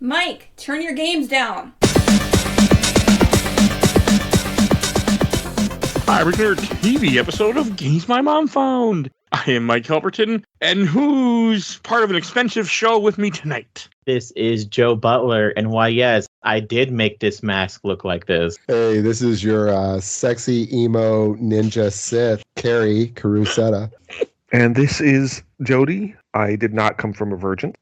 Mike, turn your games down. Hi, we're here TV episode of Games My Mom Found. I am Mike Albertin, and who's part of an expensive show with me tonight? This is Joe Butler, and why, yes, I did make this mask look like this. Hey, this is your sexy emo ninja Sith, Kerry Karuseta. And this is Jody. I did not come from a virgin.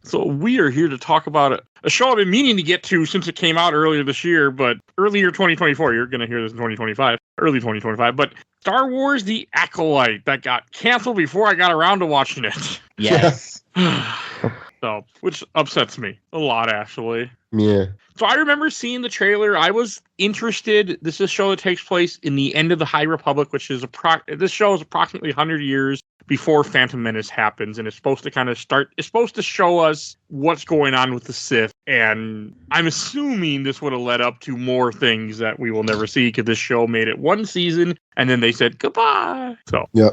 So we are here to talk about a show I've been meaning to get to since it came out earlier this year, but earlier 2024. You're going to hear this in 2025, early 2025. But Star Wars The Acloyte that got canceled before I got around to watching it. Yes. So, which upsets me a lot, actually. Yeah. So I remember seeing the trailer. I was interested. This is a show that takes place in the end of the High Republic, which is this show is approximately 100 years before Phantom Menace happens, and it's supposed to kind of it's supposed to show us what's going on with the Sith, and I'm assuming this would have led up to more things that we will never see, because this show made it one season, and then they said goodbye. So Yeah.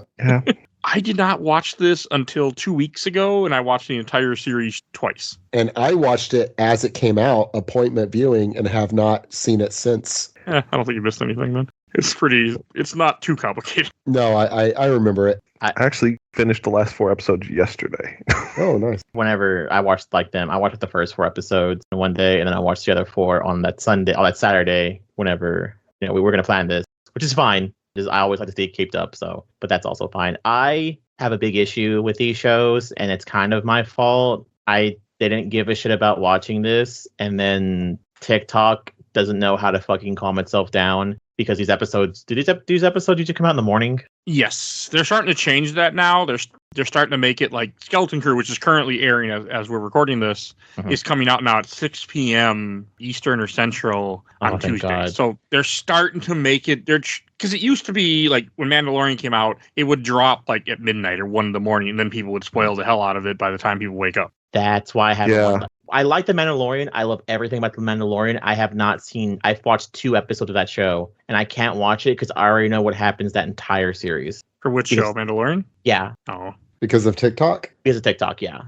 I did not watch this until 2 weeks ago, and I watched the entire series twice. And I watched it as it came out, appointment viewing, and have not seen it since. I don't think you missed anything then. It's not too complicated. No, I remember it. I actually finished the last 4 episodes yesterday. Oh, nice. Whenever I watched I watched the first 4 episodes in one day, and then I watched the other 4 on that Saturday, whenever we were going to plan this, which is fine. I always like to stay kept up, but that's also fine. I have a big issue with these shows, and it's kind of my fault. I didn't give a shit about watching this, and then TikTok doesn't know how to fucking calm itself down, because these episodes usually come out in the morning. Yes, they're starting to change that now. They're starting to make it like Skeleton Crew, which is currently airing as we're recording this, is coming out now at 6 p.m. Eastern or Central on Tuesday. God. So they're starting to make it. Because it used to be like when Mandalorian came out, it would drop like at midnight or 1 a.m, and then people would spoil the hell out of it by the time people wake up. That's why I haven't. I like The Mandalorian. I love everything about The Mandalorian. I've watched 2 episodes of that show, and I can't watch it because I already know what happens that entire series. For which show, Mandalorian? Yeah. Oh. Because of TikTok? Because of TikTok, yeah.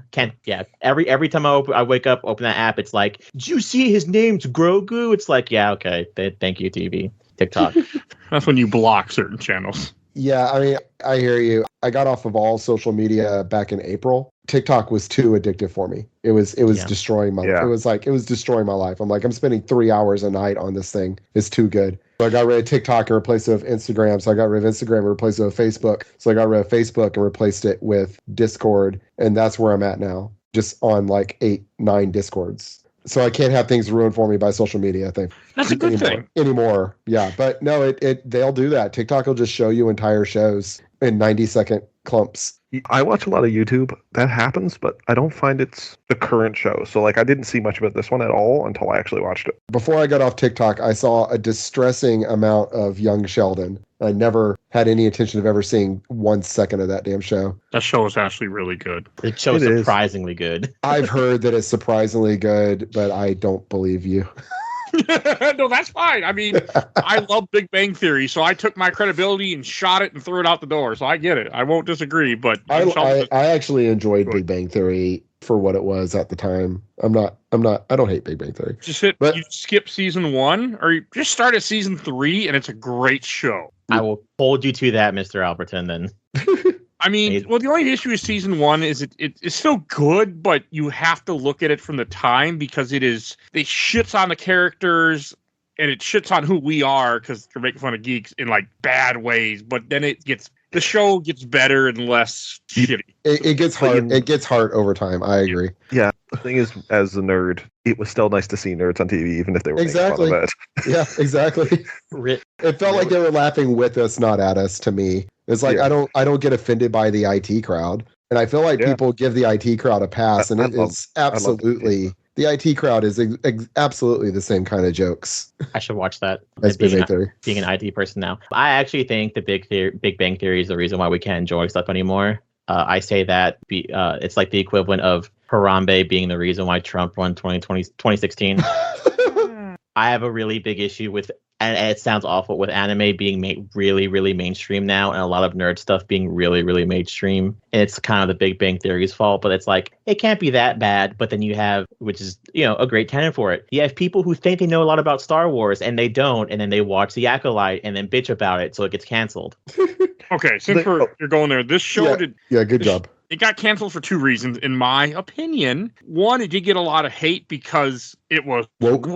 Every time I wake up, open that app, it's like, did you see his name's Grogu? It's like, yeah, okay. Thank you, TV. TikTok. That's when you block certain channels. Yeah, I mean, I hear you. I got off of all social media back in April. TikTok was too addictive for me. It was destroying my life. It was destroying my life. I'm like, I'm spending 3 hours a night on this thing. It's too good. So I got rid of TikTok and replaced it with Instagram. So I got rid of Instagram and replaced it with Facebook. So I got rid of Facebook and replaced it with Discord. And that's where I'm at now. Just on like 8-9 Discords. So I can't have things ruined for me by social media, I think. That's a good thing. Anymore. Yeah. But no, they'll do that. TikTok will just show you entire shows in 90-second clumps. I watch a lot of YouTube. That happens, but I don't find it's the current show. So like I didn't see much of this one at all until I actually watched it. Before I got off TikTok, I saw a distressing amount of young Sheldon. I never had any intention of ever seeing 1 second of that damn show. That show is actually really good. The show's surprisingly good. I've heard that it's surprisingly good, but I don't believe you. No, that's fine. I mean, I love Big Bang Theory, so I took my credibility and shot it and threw it out the door. So I get it. I won't disagree, but I actually enjoyed Big Bang Theory for what it was at the time. I don't hate Big Bang Theory. You skip season 1 or you just start at season 3 and it's a great show. I will hold you to that, Mr. Albertin, then. I mean, well, the only issue with season 1 is it's still good, but you have to look at it from the time because it shits on the characters and it shits on who we are because they're making fun of geeks in like bad ways. But then the show gets better and less shitty. It gets hard. It gets hard over time. I agree. Yeah. The thing is, as a nerd, it was still nice to see nerds on TV, even if they were making fun of it. Yeah, exactly. It felt like they were laughing with us, not at us. To me, it's like I don't get offended by the IT crowd, and I feel like people give the IT crowd a pass, and it's absolutely the IT crowd is absolutely the same kind of jokes. I should watch that. As being an IT person now, I actually think the Big Bang Theory is the reason why we can't enjoy stuff anymore. I say that it's like the equivalent of Harambe being the reason why Trump won 2016. I have a really big issue with and it sounds awful with anime being made really, really mainstream now, and a lot of nerd stuff being really, really mainstream. And it's kind of the Big Bang Theory's fault, but it's like, it can't be that bad. But then you have, which is, a great canon for it. You have people who think they know a lot about Star Wars and they don't, and then they watch The Acolyte and then bitch about it, so it gets canceled. Okay, since you're going there, this show good job. It got canceled for two reasons, in my opinion. One, it did get a lot of hate because it was woke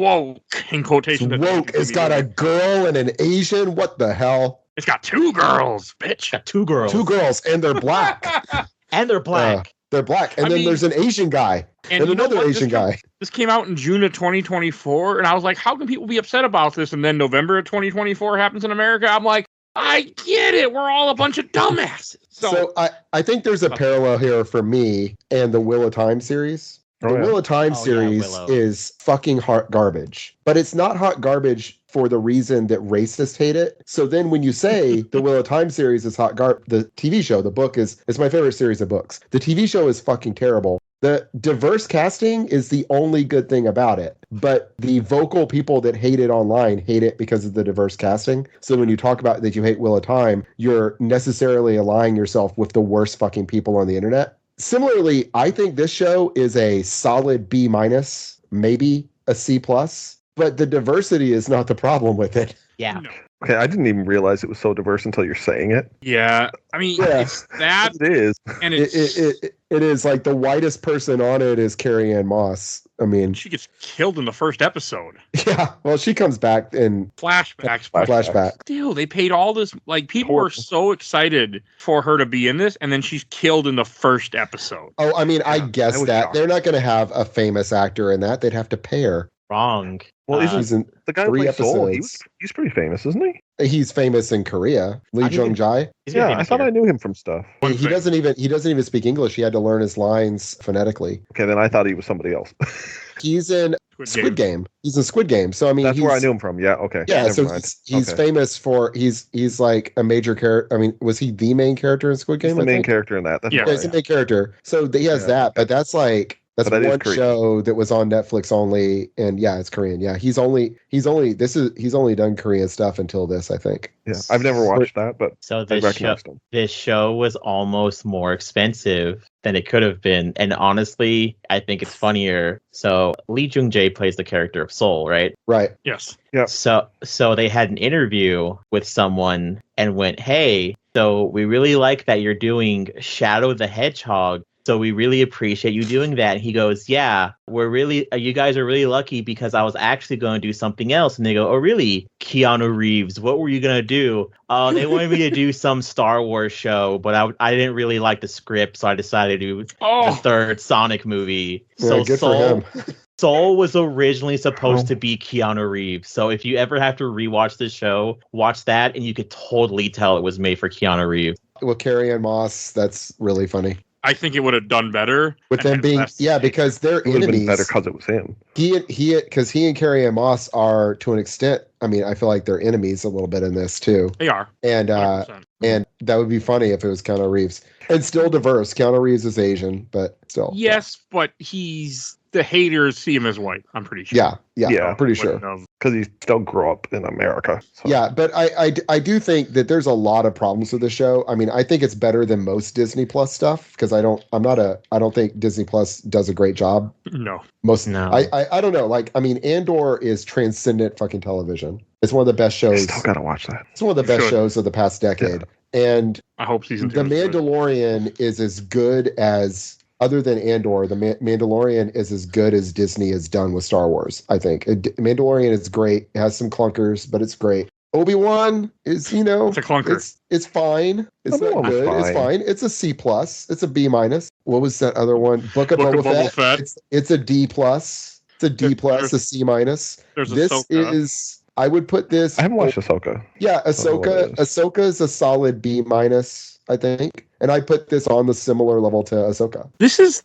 in quotation. It's woke. It's got a girl and an Asian. What the hell? It's got two girls, bitch. Got two girls. Two girls, and they're black. And they're black. They're black. And then there's an Asian guy. And another Asian guy. This came out in June of 2024, and I was like, how can people be upset about this? And then November of 2024 happens in America. I'm like, I get it. We're all a bunch of dumbasses. So I think there's a parallel here for me and the Wheel of Time series. The Wheel of Time series is fucking hot garbage. But it's not hot garbage for the reason that racists hate it. So then when you say the Wheel of Time series is hot garbage, the TV show, the book is my favorite series of books. The TV show is fucking terrible. The diverse casting is the only good thing about it. But the vocal people that hate it online hate it because of the diverse casting. So when you talk about that you hate Wheel of Time, you're necessarily aligning yourself with the worst fucking people on the internet. Similarly, I think this show is a solid B-, maybe a C+, but the diversity is not the problem with it. Yeah. No. Okay, I didn't even realize it was so diverse until you're saying it. Yeah, I mean, it's that. It is. And it is like the whitest person on it is Carrie Ann Moss. I mean, she gets killed in the first episode. Yeah, well, she comes back in flashback. Still, they paid all this. Like, people were so excited for her to be in this, and then she's killed in the first episode. Oh, I mean, I guess that they're not going to have a famous actor in that. They'd have to pay her. Wrong. Well, isn't the guy who plays Soul? He's pretty famous, isn't he? He's famous in Korea. Lee Jung-jae. Yeah, I thought I knew him from stuff. He doesn't even speak English. He had to learn his lines phonetically. Okay, then I thought he was somebody else. He's in Squid Game. He's in Squid Game. So I mean, that's where I knew him from. Yeah. Okay. Yeah. So he's famous for he's like a major character. I mean, was he the main character in Squid Game? He's the main character in that. Yeah, he's the main character. So he has that, but that's like. That's one show that was on Netflix only, and yeah, it's Korean. Yeah, he's only done Korean stuff until this, I think. Yeah, I've never watched that, but so him. This show was almost more expensive than it could have been, and honestly, I think it's funnier. So Lee Jung-jae plays the character of Soul, right? Right. Yes. Yeah. So they had an interview with someone and went, "Hey, so we really like that you're doing Shadow the Hedgehog. So we really appreciate you doing that." And he goes, "Yeah, you guys are really lucky because I was actually going to do something else." And they go, "Oh, really? Keanu Reeves, what were you going to do?" They wanted me to do some Star Wars show, but I didn't really like the script, so I decided to do the third Sonic movie. So good for him. Soul was originally supposed to be Keanu Reeves. So if you ever have to rewatch this show, watch that, and you could totally tell it was made for Keanu Reeves. Well, Carrie Ann Moss, that's really funny. I think it would have done better with them being because they're enemies. It would have been better because it was him. He and Carrie Ann Moss are, to an extent. I mean, I feel like they're enemies a little bit in this too. They are, and that would be funny if it was Keanu Reeves, and still diverse. Keanu Reeves is Asian, but still. Yes, but the haters see him as white. I'm pretty sure. Yeah, I'm pretty sure. Because he still grew up in America. So. Yeah, but I do think that there's a lot of problems with the show. I mean, I think it's better than most Disney Plus stuff because I don't think Disney Plus does a great job. No. I don't know. Like, I mean, Andor is transcendent fucking television. It's one of the best shows. I still gotta watch that. It's one of the best shows of the past decade. Yeah. And I hope season 2. The Mandalorian is as good as. Other than Andor, the Mandalorian is as good as Disney has done with Star Wars, I think. Mandalorian is great. It has some clunkers, but it's great. Obi-Wan is, it's a clunker. It's fine. It's not good. It's fine. It's a C+. It's a B-. What was that other one? Book of Boba Fett. It's a D+. It's a D+, a C-. There's this Ahsoka. Is... I would put this... I haven't watched Ahsoka. Yeah, Ahsoka is a solid B-, I think. And I put this on the similar level to Ahsoka.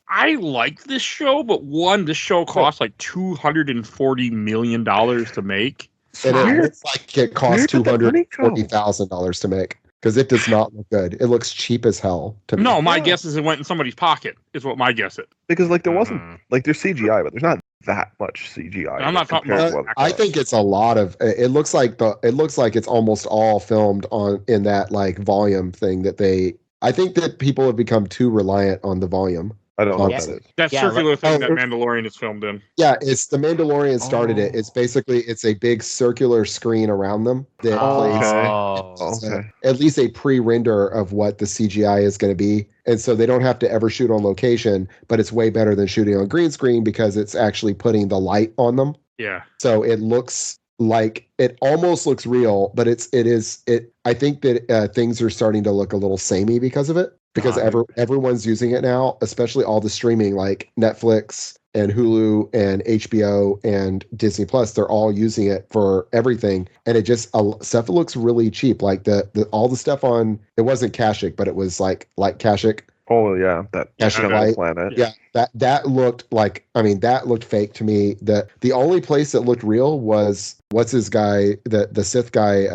I like this show, but this show costs like $240 million to make. And it looks like it costs $240,000 to make. because it does not look good. It looks cheap as hell to me. No, my guess is it went in somebody's pocket. Is what my guess is. Because like there wasn't like there's CGI, but there's not that much CGI. I'm not talking about. I think it's a lot of. It looks like it's almost all filmed in that like volume thing that they. I think that people have become too reliant on the volume. I don't know what that is. That circular thing that Mandalorian is filmed in. Yeah, it's the Mandalorian started it. It's basically it's a big circular screen around them that plays at least a pre-render of what the CGI is going to be. And so they don't have to ever shoot on location, but it's way better than shooting on green screen because it's actually putting the light on them. Yeah. So it looks like it almost looks real, but it is. I think that things are starting to look a little samey because of it. Because everyone's using it now, especially all the streaming like Netflix and Hulu and HBO and Disney Plus. They're all using it for everything, and it just stuff looks really cheap. Like the all the stuff on it wasn't Kashyyyk, but it was like Kashyyyk. Oh yeah, that Kashyyyk planet. Yeah, that looked like that looked fake to me. The only place that looked real was what's his guy, the Sith guy,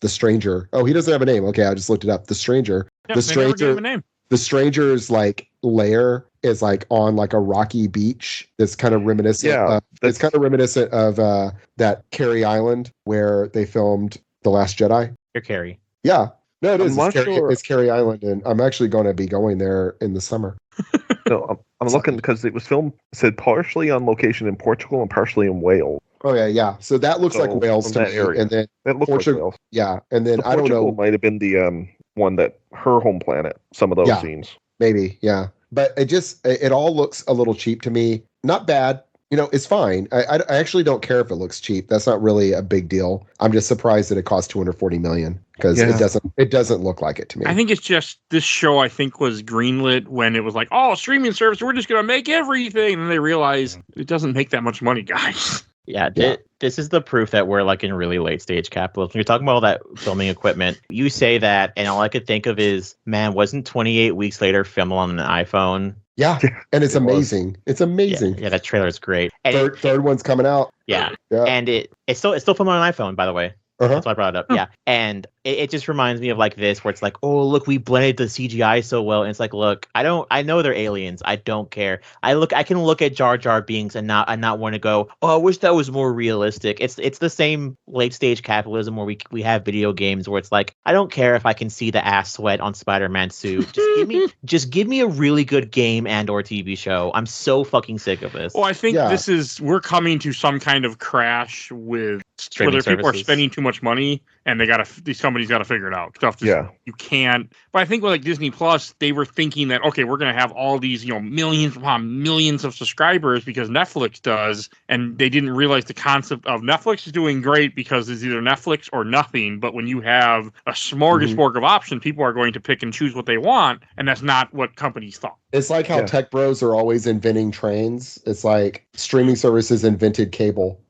the Stranger. Oh, he doesn't have a name. Okay, I just looked it up. The Stranger. Yeah, the Stranger. The Stranger's like lair is like on like a rocky beach. That's kind of reminiscent. Yeah, it's kind of reminiscent of that Kerry Island where they filmed The Last Jedi. You're Kerry. Yeah, no, it is. It's Kerry Island, and I'm actually going to be going there in the summer. No, I'm looking because it was filmed. Said partially on location in Portugal and partially in Wales. Oh yeah. So that looks like Wales to me. Area. And then that looked like Wales. Yeah, and then so I don't know. Might have been the one that her home planet. Some of those scenes. Maybe, yeah. But it all looks a little cheap to me. Not bad. It's fine. I actually don't care if it looks cheap. That's not really a big deal. I'm just surprised that it cost $240 million because it doesn't look like it to me. I think it's just this show. I think was greenlit when it was like, streaming service. We're just gonna make everything, and then they realize it doesn't make that much money, guys. Yeah, this is the proof that we're like in really late stage capitalism. You're talking about all that filming equipment. You say that, and all I could think of is, man, wasn't 28 weeks later filmed on an iPhone? Yeah, and it's amazing. It's amazing. Yeah, that trailer is great. And third one's coming out. Yeah, and it's still filmed on an iPhone, by the way. That's why I brought it up. Yeah. And it just reminds me of like this, where it's like, oh, look, we blended the CGI so well. And it's like, look, I know they're aliens. I don't care. I can look at Jar Jar Binks and not want to go, oh, I wish that was more realistic. It's the same late stage capitalism where we have video games where it's like, I don't care if I can see the ass sweat on Spider-Man's suit. Just give me a really good game and or TV show. I'm so fucking sick of this. Well, I think we're coming to some kind of crash with streaming whether services. People are spending too much money and these companies got to figure it out. You can't. But I think with like Disney Plus, they were thinking that, okay, we're going to have all these, millions upon millions of subscribers because Netflix does. And they didn't realize the concept of Netflix is doing great because it's either Netflix or nothing. But when you have a smorgasbord of options, people are going to pick and choose what they want. And that's not what companies thought. It's like how tech bros are always inventing trains. It's like streaming services invented cable.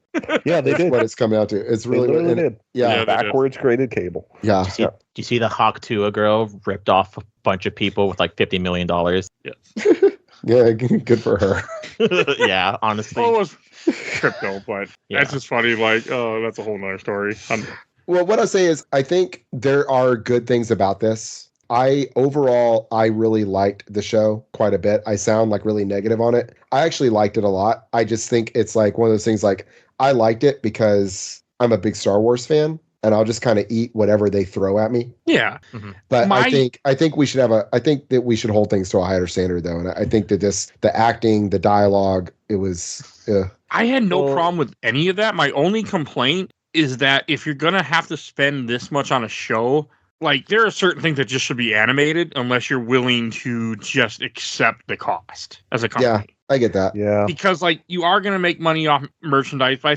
Yeah, they did. What it's coming out to. It's really did. Yeah, backwards graded cable. Yeah. Do you see the Hawk Tuah girl ripped off a bunch of people with like $50 million? Yes. Yeah, good for her. Yeah, honestly. Well, it was crypto, but that's just funny. Like, that's a whole nother story. Well, what I say is, I think there are good things about this. I really liked the show quite a bit. I sound like really negative on it. I actually liked it a lot. I just think it's like one of those things like I liked it because I'm a big Star Wars fan and I'll just kind of eat whatever they throw at me. Yeah. Mm-hmm. But I think we should I think that we should hold things to a higher standard though. And I think that the acting, the dialogue, it was, I had no problem with any of that. My only complaint is that if you're going to have to spend this much on a show, like, there are certain things that just should be animated unless you're willing to just accept the cost as a company. Yeah, I get that. Yeah. Because, like, you are going to make money off merchandise, but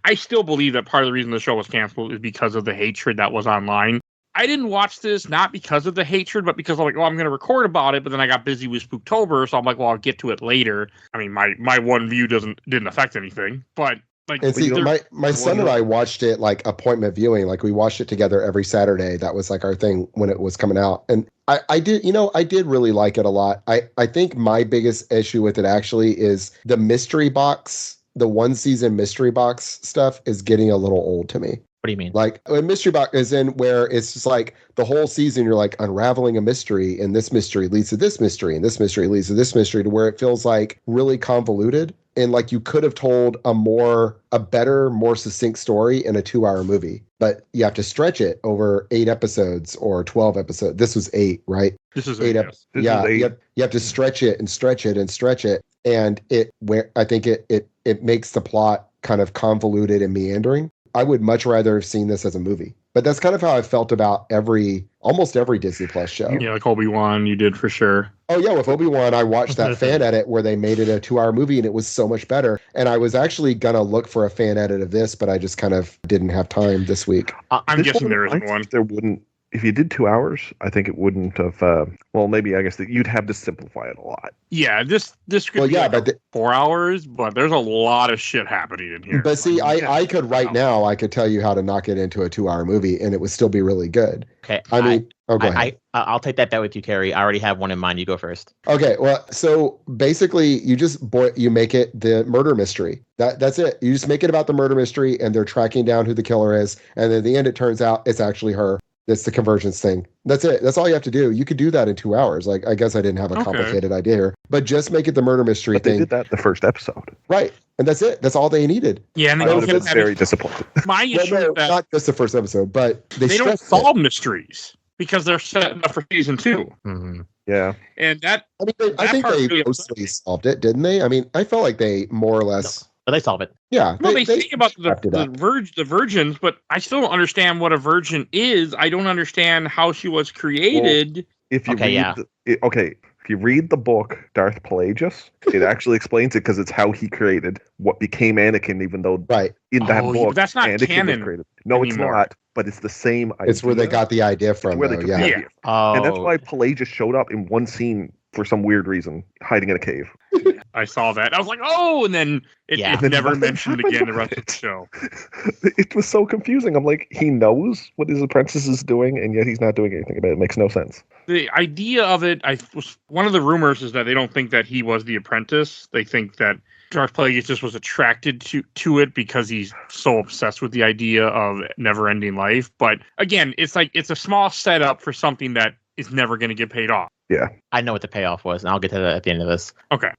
I still believe that part of the reason the show was canceled is because of the hatred that was online. I didn't watch this not because of the hatred, but because I'm like, I'm going to record about it, but then I got busy with Spooktober, so I'm like, I'll get to it later. I mean, my one view didn't affect anything, but... And see, my son and I watched it like appointment viewing. Like we watched it together every Saturday. That was like our thing when it was coming out. And I did really like it a lot. I think my biggest issue with it actually is the mystery box, the one season mystery box stuff is getting a little old to me. What do you mean? Like a mystery box is in where it's just like the whole season you're like unraveling a mystery, and this mystery leads to this mystery, and this mystery leads to this mystery, to where it feels like really convoluted. And like you could have told a better, more succinct story in a 2-hour movie, but you have to stretch it over 8 episodes or 12 episodes. This was 8, right? This is 8 episodes. Yeah, you have to stretch it and stretch it and stretch it, and I think it makes the plot kind of convoluted and meandering. I would much rather have seen this as a movie. But that's kind of how I felt about almost every Disney Plus show. Yeah, like Obi-Wan, you did for sure. Oh yeah, with Obi-Wan, I watched that fan edit where they made it a 2-hour movie, and it was so much better. And I was actually gonna look for a fan edit of this, but I just kind of didn't have time this week. I'm guessing there isn't one. There wouldn't. If you did 2 hours, I think it wouldn't have. Well, maybe I guess that you'd have to simplify it a lot. Yeah, this could be like 4 hours, but there's a lot of shit happening in here. But see, I could now. I could tell you how to knock it into a 2-hour movie, and it would still be really good. Okay, go ahead. I'll take that bet with you, Kerry. I already have one in mind. You go first. Okay, well, so basically, you make it the murder mystery. That's it. You just make it about the murder mystery, and they're tracking down who the killer is, and then at the end, it turns out it's actually her. That's the convergence thing. That's it. That's all you have to do. You could do that in 2 hours. Like, I guess I didn't have a complicated idea here, but just make it the murder mystery thing. They did that the first episode. Right. And that's it. That's all they needed. Yeah, and I would have been very disappointed. My issue is that not just the first episode, but they don't solve mysteries because they're set up for season 2. Mm-hmm. Yeah. And that I think they mostly solved it, didn't they? I mean, I felt like they more or less. But they solve it. Yeah. No, they think about the virgins, but I still don't understand what a virgin is. I don't understand how she was created. Well, if you read the book Darth Plagueis, it actually explains it because it's how he created what became Anakin, even though in that book that's not Anakin canon was created. No, anymore. It's not. But it's the same idea. It's where they got the idea from. Where they got the idea. Oh. And that's why Plagueis showed up in one scene for some weird reason, hiding in a cave. I saw that. I was like, oh, and then it never mentioned again the rest of the show. It was so confusing. I'm like, he knows what his apprentice is doing, and yet he's not doing anything about it. It makes no sense. The idea of it, one of the rumors is that they don't think that he was the apprentice. They think that Darth Plagueis just was attracted to it because he's so obsessed with the idea of never-ending life. But again, it's a small setup for something that is never going to get paid off. Yeah. I know what the payoff was, and I'll get to that at the end of this. Okay.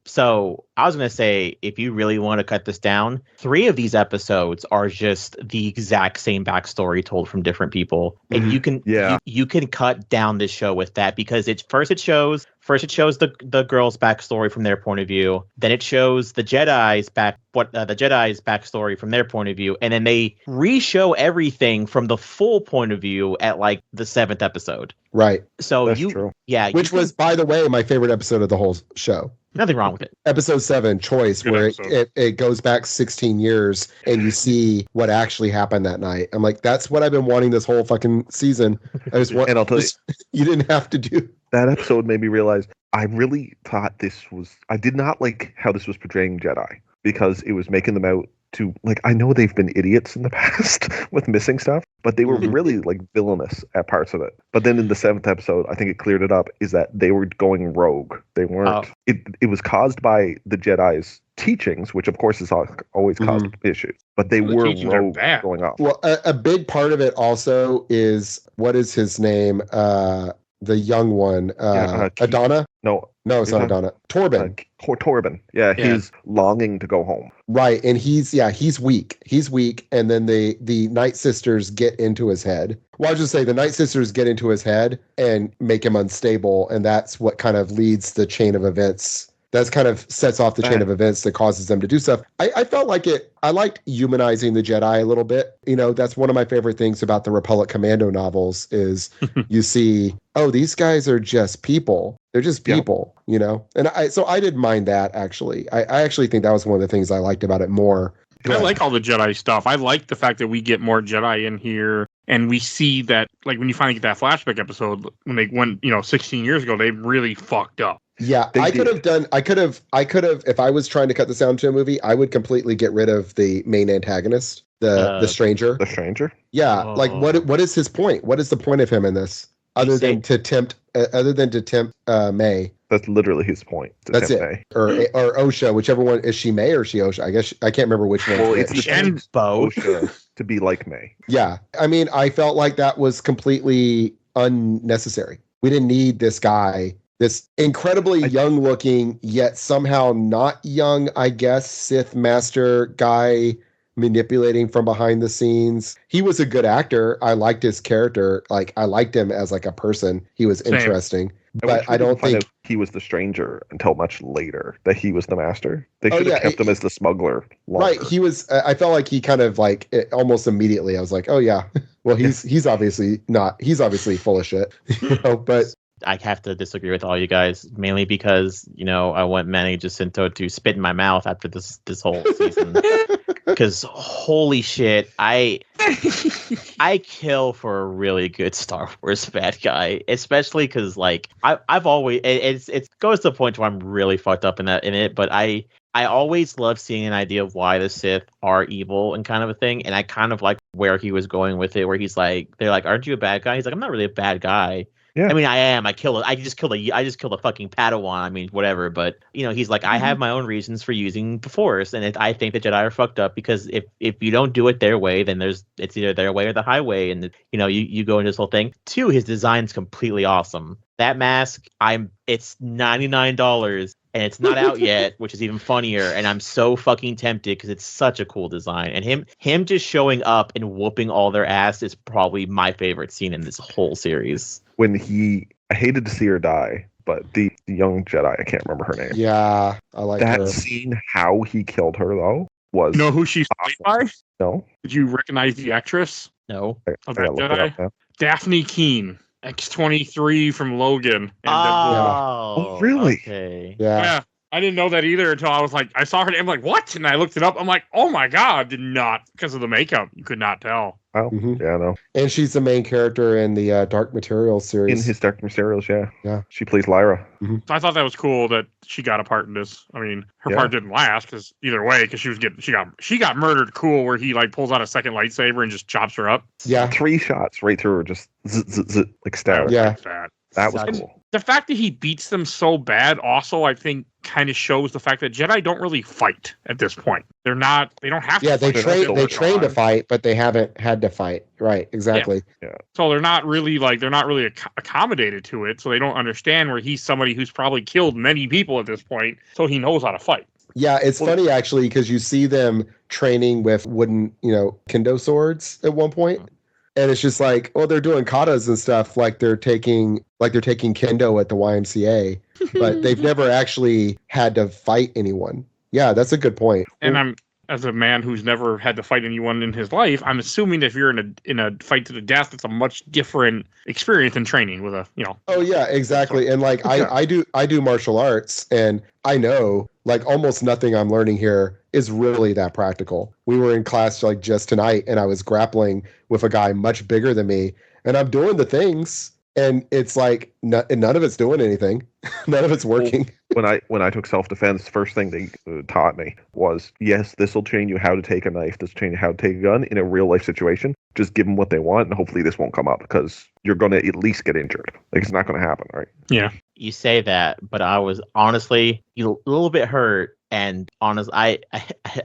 So I was going to say, if you really want to cut this down, 3 of these episodes are just the exact same backstory told from different people. And you can you can cut down this show with that, because it shows the girl's backstory from their point of view. Then it shows the Jedi's backstory from their point of view. And then they re-show everything from the full point of view at like the 7th episode. Right. So that's true. Yeah. Which was, by the way, my favorite episode of the whole show. Nothing wrong with it. Episode 7, Choice, Good where episode. it goes back 16 years and you see what actually happened that night. I'm like, that's what I've been wanting this whole fucking season. I just want, And I'll tell you, you didn't have to do. that episode made me realize I really thought I did not like how this was portraying Jedi, because it was making them out to, like, I know they've been idiots in the past with missing stuff, but they were really like villainous at parts of it. But then in the 7th episode, I think it cleared it up, is that they were going rogue. They weren't. It was caused by the Jedi's teachings, which of course is always caused issues, but they were rogue going off. Well, a big part of it also is, what is his name? The young one, Adana? No, it's not Adana. Torben. Torben. Yeah, he's longing to go home. Right, and he's weak. He's weak, and then the Night Sisters get into his head. Well, I'll just say the Night Sisters get into his head and make him unstable, and that's what kind of leads the chain of events. That's kind of sets off the chain of events that causes them to do stuff. I felt like I liked humanizing the Jedi a little bit. You know, that's one of my favorite things about the Republic Commando novels is you see, these guys are just people. They're just people, you know? And I didn't mind that, actually. I actually think that was one of the things I liked about it more. I like all the Jedi stuff. I like the fact that we get more Jedi in here, and we see that, like, when you finally get that flashback episode, when they went, 16 years ago, they really fucked up. Yeah, I could have, if I was trying to cut this down to a movie, I would completely get rid of the main antagonist, the stranger. The stranger? Yeah, like what is his point? What is the point of him in this? Other than to tempt May. That's literally his point. That's it. May. Or Osha, whichever one. Is she May or is she Osha? I guess I can't remember which one. Well, it's both. Osha. to be like May. Yeah. I mean, I felt like that was completely unnecessary. We didn't need this guy, this incredibly young looking, yet somehow not young, I guess, Sith Master guy manipulating from behind the scenes. He was a good actor. I liked his character. Like, I liked him as like a person. He was interesting. But I don't think he was the stranger until much later that he was the master. They should have kept him as the smuggler longer. Right. He was, I felt like he kind of like almost immediately I was like, oh yeah, well, he's obviously full of shit, but I have to disagree with all you guys, mainly because, I want Manny Jacinto to spit in my mouth after this whole season. Because holy shit, I kill for a really good Star Wars bad guy, especially because like I've always it goes to the point where I'm really fucked up in it, but I always love seeing an idea of why the Sith are evil and kind of a thing, and I kind of like where he was going with it, where he's like, they're like, aren't you a bad guy? He's like, I'm not really a bad guy. Yeah. I mean, I am. I just killed a fucking Padawan. I mean, whatever. But he's like, I have my own reasons for using the Force, and I think the Jedi are fucked up because if you don't do it their way, then it's either their way or the highway, and you go into this whole thing. Two, his design's completely awesome. That mask, it's $99. And it's not out yet, which is even funnier. And I'm so fucking tempted because it's such a cool design. And him just showing up and whooping all their ass is probably my favorite scene in this whole series. When I hated to see her die, but the young Jedi, I can't remember her name. Yeah, I like that her. scene. How he killed her though was. You know who she's played by? No. Did you recognize the actress? No. Of that Jedi? Daphne Keane. X-23 from Logan. And oh, really? Okay. Yeah. I didn't know that either until I was like, I saw her name, I'm like, what? And I looked it up. I'm like, oh my God, did not, because of the makeup, you could not tell. Oh, yeah, I know. And she's the main character in the Dark Materials series. In his Dark Materials, yeah. Yeah. She plays Lyra. So I thought that was cool that she got a part in this. I mean, her part didn't last because either way, because she got murdered cool where he like pulls out a second lightsaber and just chops her up. Yeah. 3 shots right through her, just like stab. Yeah. That was cool. The fact that he beats them so bad also, I think, kind of shows the fact that Jedi don't really fight at this point. They don't have to fight. They train to fight, but they haven't had to fight. Right, exactly. Yeah. So they're not really accommodated to it, so they don't understand where he's somebody who's probably killed many people at this point, so he knows how to fight. Yeah, it's funny actually because you see them training with wooden, kendo swords at one point. And it's just like, they're doing katas and stuff like they're taking kendo at the YMCA, but they've never actually had to fight anyone. Yeah, that's a good point. And as a man who's never had to fight anyone in his life, I'm assuming if you're in a fight to the death, it's a much different experience than training with Oh yeah, exactly. And like I do martial arts, and I know like almost nothing I'm learning here is really that practical. We were in class like just tonight, and I was grappling with a guy much bigger than me, and I'm doing the things, and it's like none of it's doing anything. None of it's working. When I took self-defense, first thing they taught me was, yes, this will train you how to take a knife. This will train you how to take a gun in a real-life situation. Just give them what they want, and hopefully this won't come up because you're going to at least get injured. Like, it's not going to happen, right? Yeah. You say that, but I was honestly a little bit hurt. And honestly, I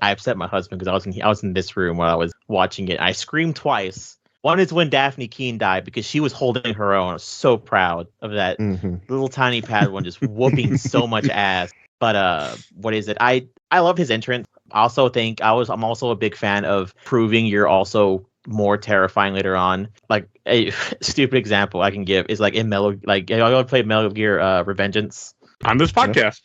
upset my husband because I was in this room while I was watching it. I screamed twice. One is when Daphne Keane died because she was holding her own. I was so proud of that little tiny Padawan just whooping so much ass. But what is it? I love his entrance. I also think I'm also a big fan of proving you're also more terrifying later on. Like a stupid example I can give is like in Metal, like I played Metal Gear Revengeance on this podcast.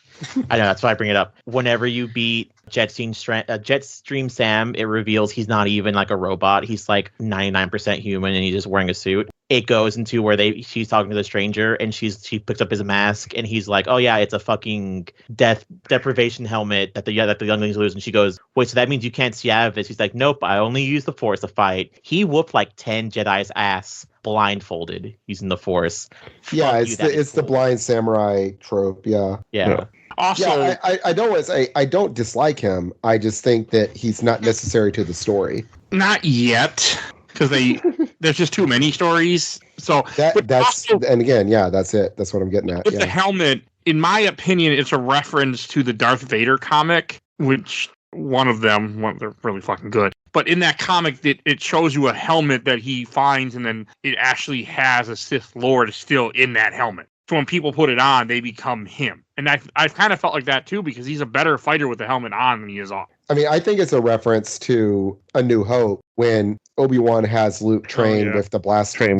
I know, that's why I bring it up. Whenever you beat Jetstream Sam, it reveals he's not even like a robot. He's like 99% human, and he's just wearing a suit. It goes into where she's talking to the stranger, and she picks up his mask, and he's like, "Oh yeah, it's a fucking death deprivation helmet that the younglings lose." And she goes, "Wait, so that means you can't see out of it?" He's like, "Nope, I only use the Force to fight." He whooped like 10 Jedi's ass blindfolded using the Force. Yeah, it's the blind samurai trope. Yeah. Also, I don't want to say I don't dislike him. I just think that he's not necessary to the story. Not yet, because there's just too many stories. So that's it. That's what I'm getting at. With the helmet, in my opinion, it's a reference to the Darth Vader comic, which they're really fucking good. But in that comic, it shows you a helmet that he finds, and then it actually has a Sith Lord still in that helmet. So when people put it on, they become him. And I've kind of felt like that too, because he's a better fighter with the helmet on than he is off. I mean, I think it's a reference to A New Hope when Obi-Wan has Luke train with the blast shield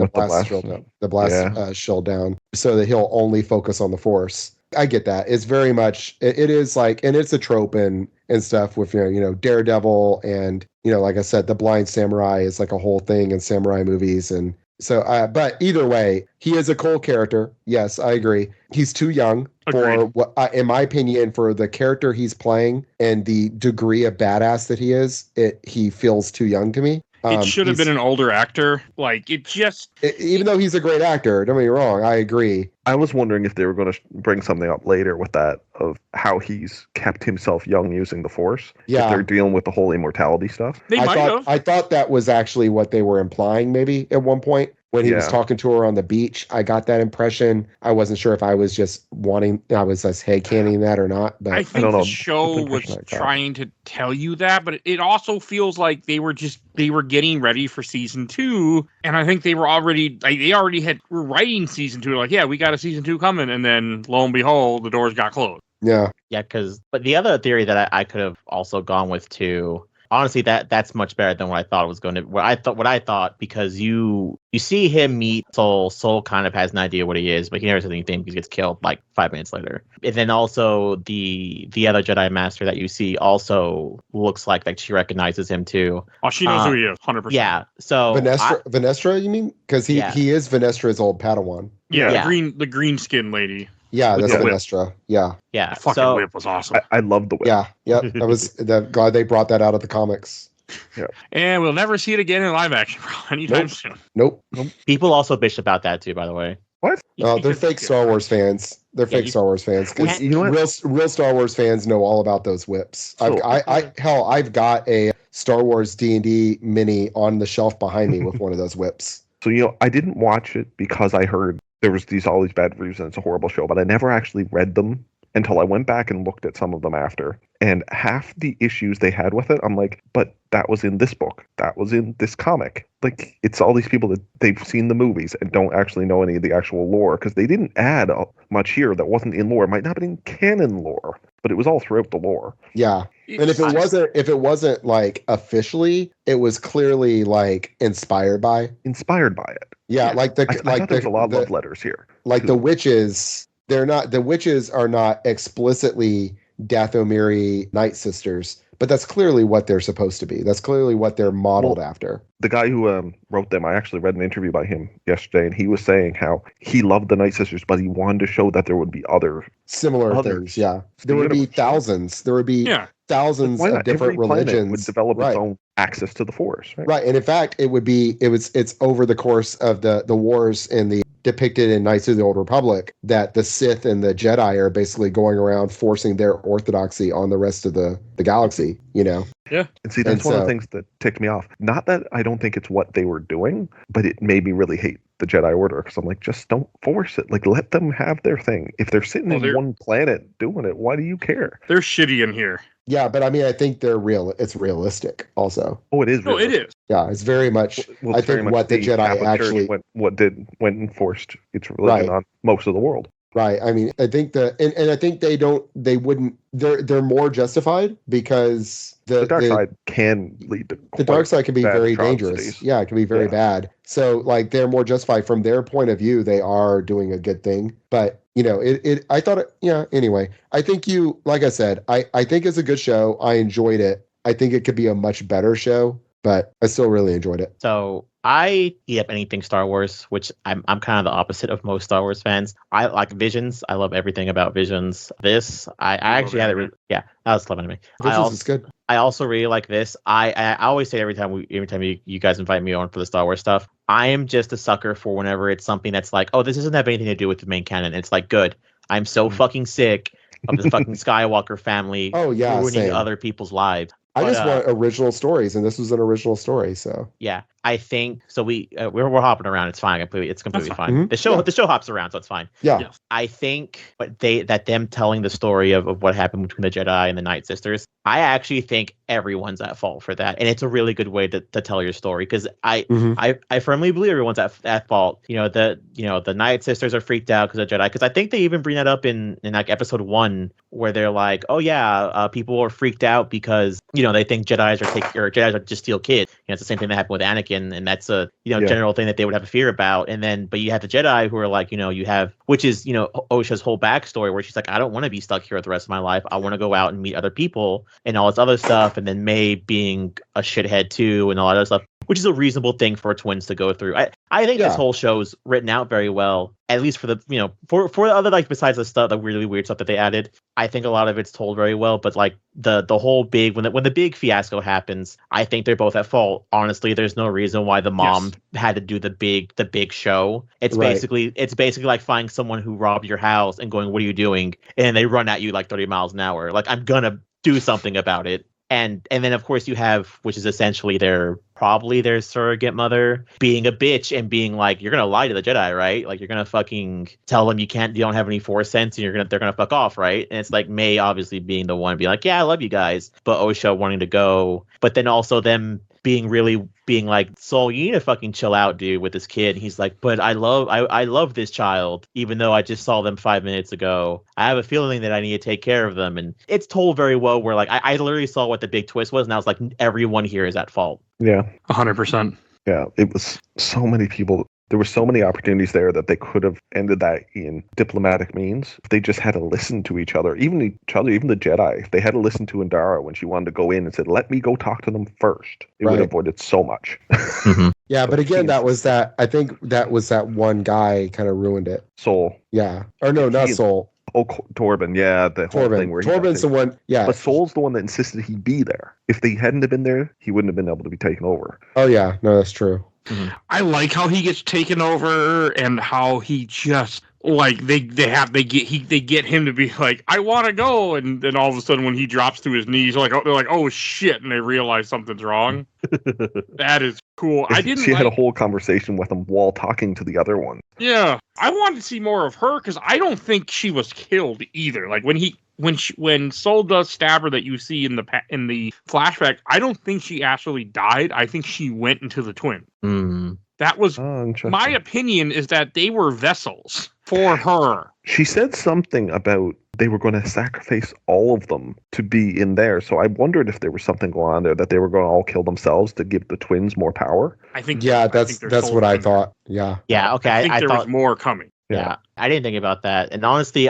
down, so that he'll only focus on the Force. I get that. It's very much, it is like, and it's a trope and stuff with, Daredevil and, like I said, the Blind Samurai is like a whole thing in samurai movies. And so, but either way, he is a cool character. Yes, I agree. He's too young for what, in my opinion, for the character he's playing and the degree of badass that he is. He feels too young to me. It should have been an older actor. Even though he's a great actor, don't get me wrong, I agree. I was wondering if they were going to bring something up later with that, of how he's kept himself young using the Force. Yeah. If they're dealing with the whole immortality stuff. I thought that was actually what they were implying maybe at one point. When he was talking to her on the beach, I got that impression. I wasn't sure if I was just I was just headcanon that or not. But I think the show was trying to tell you that, but it also feels like they were getting ready for season 2, and I think they were already were writing season 2. Like, yeah, we got a season 2 coming, and then lo and behold, the doors got closed. Yeah, but the other theory that I could have also gone with too. Honestly, that's much better than what I thought it was going to. What I thought, because you see him meet Soul. Soul kind of has an idea what he is, but he never says anything because he gets killed like 5 minutes later. And then also the other Jedi Master that you see also looks like she recognizes him too. Oh, she knows who he is, 100%. Yeah. So Vanestra, you mean? Because he is Vanestra's old Padawan. Yeah, the green skin lady. Yeah, that's Vanestra. Yeah. Yeah. The fucking whip was awesome. I love the whip. Yeah. Yep. That was glad they brought that out of the comics. Yeah. And we'll never see it again in live action anytime soon. Nope. People also bitched about that too, by the way. What? Oh, they're fake Star Wars fans. They're fake Star Wars fans. Because real Star Wars fans know all about those whips. I've got a Star Wars D&D mini on the shelf behind me with one of those whips. So, I didn't watch it because I heard there was all these bad reviews and it's a horrible show, but I never actually read them until I went back and looked at some of them after. And half the issues they had with it, I'm like, but that was in this book. That was in this comic. Like, it's all these people that they've seen the movies and don't actually know any of the actual lore, because they didn't add much here that wasn't in lore. It might not have been in canon lore, but it was all throughout the lore. Yeah. And if it wasn't like officially, it was clearly like inspired by it. Yeah, I thought there's a lot of love letters here. Like the witches, the witches are not explicitly Dathomiri Night Sisters, but that's clearly what they're supposed to be. That's clearly what they're modeled after. The guy who wrote them, I actually read an interview by him yesterday, and he was saying how he loved the Night Sisters, but he wanted to show that there would be similar things. Yeah, there would be thousands. There would be thousands of different religions would develop its own access to the Force. Right, and in fact, it's over the course of the wars depicted in Knights of the Old Republic that the Sith and the Jedi are basically going around forcing their orthodoxy on the rest of the galaxy, Yeah. And see, that's one of the things that ticked me off. Not that I don't think it's what they were doing, but it made me really hate the Jedi Order, because I'm like, just don't force it. Like, let them have their thing. If they're sitting in one planet doing it, why do you care? They're shitty in here. Yeah, but I mean, I think they're real. It's realistic also. Oh, it is. No, it is. Yeah, it's very much. I think what the Jedi actually went and forced its religion on most of the world. Right. I mean, I think and I think they're more justified, because the dark side can lead to the dark side can be very dangerous. Yeah, it can be very bad. So like, they're more justified from their point of view. They are doing a good thing, but I thought it. Yeah. Anyway, I think like I said, I think it's a good show. I enjoyed it. I think it could be a much better show, but I still really enjoyed it. So I eat up anything Star Wars, which I'm kind of the opposite of most Star Wars fans. I like Visions. I love everything about Visions. This, I actually had it. That was loving me. Visions is good. I also really like this. I always say every time you guys invite me on for the Star Wars stuff, I am just a sucker for whenever it's something that's like, oh, this doesn't have anything to do with the main canon. It's like, good. I'm so fucking sick of the fucking Skywalker family ruining other people's lives. I just want original stories, and this was an original story. So yeah, I think so. We're hopping around. It's fine. It's completely fine. Mm-hmm. The show hops around, so it's fine. Yeah. Yes. I think them telling the story of what happened between the Jedi and the Night Sisters. I actually think everyone's at fault for that, and it's a really good way to tell your story because I firmly believe everyone's at fault. The Night Sisters are freaked out because of Jedi. Because I think they even bring that up in like episode 1 where they're like, oh yeah, people are freaked out because they think Jedis are just steal kids. It's the same thing that happened with Anakin, and that's a general thing that they would have a fear about. And then, but you have the Jedi who are like, you have, which is Osha's whole backstory where she's like, I don't want to be stuck here the rest of my life. I want to go out and meet other people and all this other stuff. And then May being a shithead too, and all that other stuff, which is a reasonable thing for twins to go through. I think this whole show's written out very well, at least for the for the other, like, besides the stuff, the really weird stuff that they added. I think a lot of it's told very well, but like the whole big when the big fiasco happens, I think they're both at fault. Honestly, there's no reason why the mom had to do the big show. It's basically like finding someone who robbed your house and going, "What are you doing?" And they run at you like 30 miles an hour. Like, I'm gonna do something about it. And then of course you have, which is essentially their surrogate mother being a bitch and being like, you're gonna lie to the Jedi, right? Like, you're gonna fucking tell them you don't have any Force sense, and they're gonna fuck off, right? And it's like May obviously being the one being like, yeah, I love you guys, but Osha wanting to go, but then also them being like, Soul, you need to fucking chill out, dude, with this kid. And he's like, but I love this child, even though I just saw them 5 minutes ago. I have a feeling that I need to take care of them. And it's told very well where, like, I literally saw what the big twist was, and I was like, everyone here is at fault. Yeah. 100%. Yeah, it was so many people. There were so many opportunities there that they could have ended that in diplomatic means. If they just had to listen to each other, even the Jedi, if they had to listen to Indara when she wanted to go in and said, let me go talk to them first, it would have avoided so much. Mm-hmm. Yeah, but again, I think that was that one guy kind of ruined it. Soul. Yeah. Or no, not Soul. Oh, Torben, yeah, the whole thing where Torben's the one, yeah. But Soul's the one that insisted he be there. If they hadn't have been there, he wouldn't have been able to be taken over. Oh yeah, no, that's true. Mm-hmm. I like how he gets taken over and how he just like they get him to be like, I want to go, and then all of a sudden when he drops to his knees, they're like, oh shit, and they realize something's wrong. That is cool. She had a whole conversation with him while talking to the other one. Yeah, I wanted to see more of her because I don't think she was killed either. Like when Soul does stab her that you see in the flashback, I don't think she actually died. I think she went into the twin. Mm. That was my opinion, is that they were vessels for her. She said something about they were going to sacrifice all of them to be in there. So I wondered if there was something going on there, that they were going to all kill themselves to give the twins more power. I think. Yeah, that's what I thought. Yeah. Yeah. Okay. I think there was more coming. Yeah. I didn't think about that. And honestly,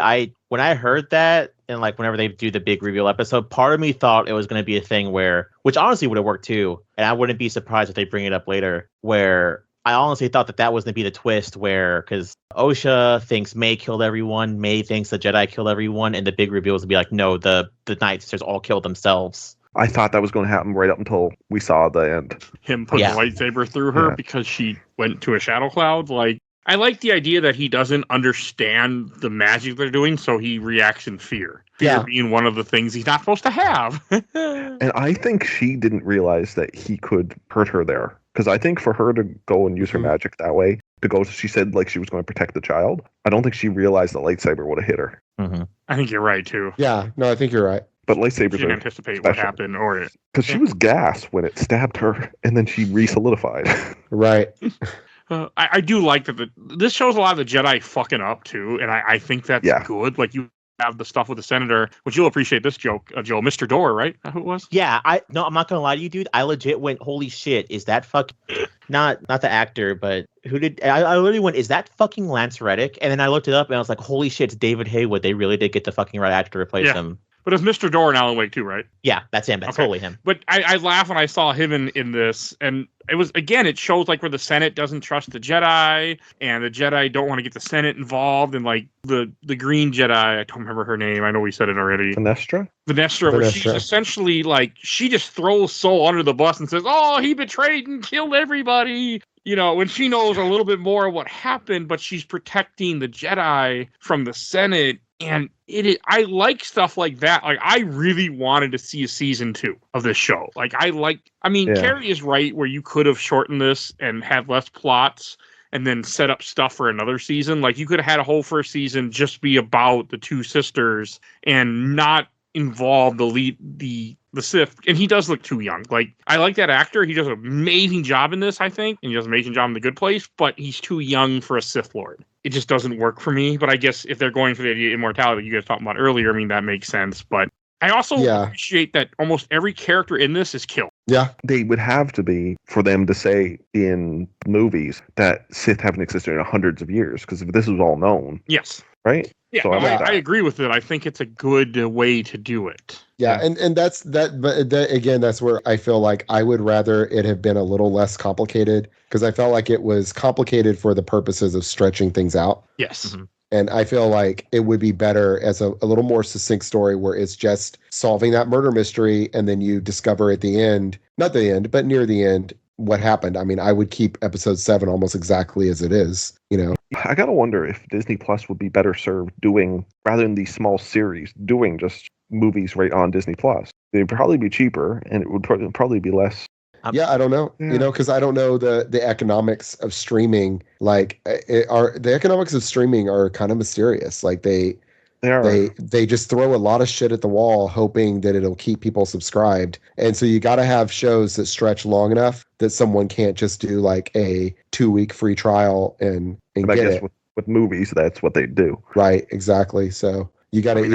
when I heard that, and like whenever they do the big reveal episode, part of me thought it was going to be a thing which honestly would have worked too. And I wouldn't be surprised if they bring it up later, where I honestly thought that was going to be the twist, where, because Osha thinks May killed everyone, May thinks the Jedi killed everyone, and the big reveal is to be like, no, the Night Sisters all killed themselves. I thought that was going to happen right up until we saw the end. Him put the lightsaber through her because she went to a shadow cloud. Like, I like the idea that he doesn't understand the magic they're doing, so he reacts in fear. Fear being one of the things he's not supposed to have. And I think she didn't realize that he could hurt her there. Because I think for her to go and use her magic that way, she said like she was going to protect the child. I don't think she realized the lightsaber would have hit her. Mm-hmm. I think you're right, too. Yeah, no, I think you're right. But lightsabers she didn't anticipate special. What happened, or because she was gassed when it stabbed her, and then she re-solidified. Right. I do like that this shows a lot of the Jedi fucking up, too, and I think that's good. Like, you have the stuff with the senator, which you'll appreciate this joke, Joe. Mr. Dorr, right? Is that who it was? Yeah, I'm not gonna lie to you, dude. I legit went, holy shit, is that fucking not the actor, but who did I literally went, is that fucking Lance Reddick? And then I looked it up and I was like, holy shit, it's David Haywood. They really did get the fucking right actor to replace him. But it's Mr. Dorr and Alan Wake too, right? Yeah, that's him. That's totally him. But I laugh when I saw him in this, and it was, again, it shows like where the Senate doesn't trust the Jedi, and the Jedi don't want to get the Senate involved, and like the green Jedi, I don't remember her name, I know we said it already. Vanestra, where she's essentially like, she just throws Soul under the bus and says, oh, he betrayed and killed everybody. You know, when she knows a little bit more of what happened, but she's protecting the Jedi from the Senate. And I like stuff like that. Like, I really wanted to see a season 2 of this show. Like, Kerry is right where you could have shortened this and had less plots and then set up stuff for another season. Like, you could have had a whole first season just be about the two sisters and not involve the Sith. And he does look too young. Like, I like that actor. He does an amazing job in this, I think. And he does an amazing job in The Good Place, but he's too young for a Sith Lord. It just doesn't work for me. But I guess if they're going for the idea of immortality that you guys talked about earlier, I mean, that makes sense. But I also appreciate that almost every character in this is killed. Yeah. They would have to be for them to say in movies that Sith haven't existed in hundreds of years, because if this was all known. Yes. Right? Yeah, so I agree with it. I think it's a good way to do it. Yeah, and that's that. But again, that's where I feel like I would rather it have been a little less complicated, because I felt like it was complicated for the purposes of stretching things out. Yes. Mm-hmm. And I feel like it would be better as a little more succinct story where it's just solving that murder mystery, and then you discover at the end, not the end, but near the end, what happened. I mean, I would keep episode 7 almost exactly as it is, you know. I gotta wonder if Disney Plus would be better served doing, rather than these small series, doing just movies right on Disney Plus. They'd probably be cheaper, and it would probably be less. Yeah, I don't know, you know, because I don't know the economics of streaming. Like, the economics of streaming are kind of mysterious. Like they just throw a lot of shit at the wall, hoping that it'll keep people subscribed. And so you got to have shows that stretch long enough that someone can't just do like a 2-week free trial and I guess with movies, that's what they do. Right, exactly. So you got to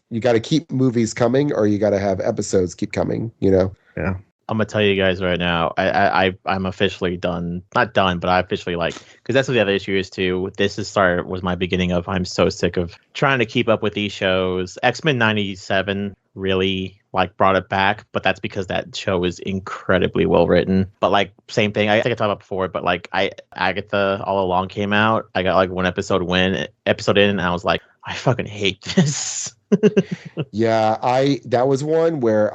you got to keep movies coming, or you got to have episodes keep coming, you know? Yeah. I'm gonna tell you guys right now, I'm officially done. Not done, but I officially because that's what the other issue is too. Was my beginning of I'm so sick of trying to keep up with these shows. X-Men 97 really brought it back, but that's because that show is incredibly well written. But same thing, I think I talked about before, but Agatha All Along came out. I got one episode in, and I was like, I fucking hate this. Yeah, that was one where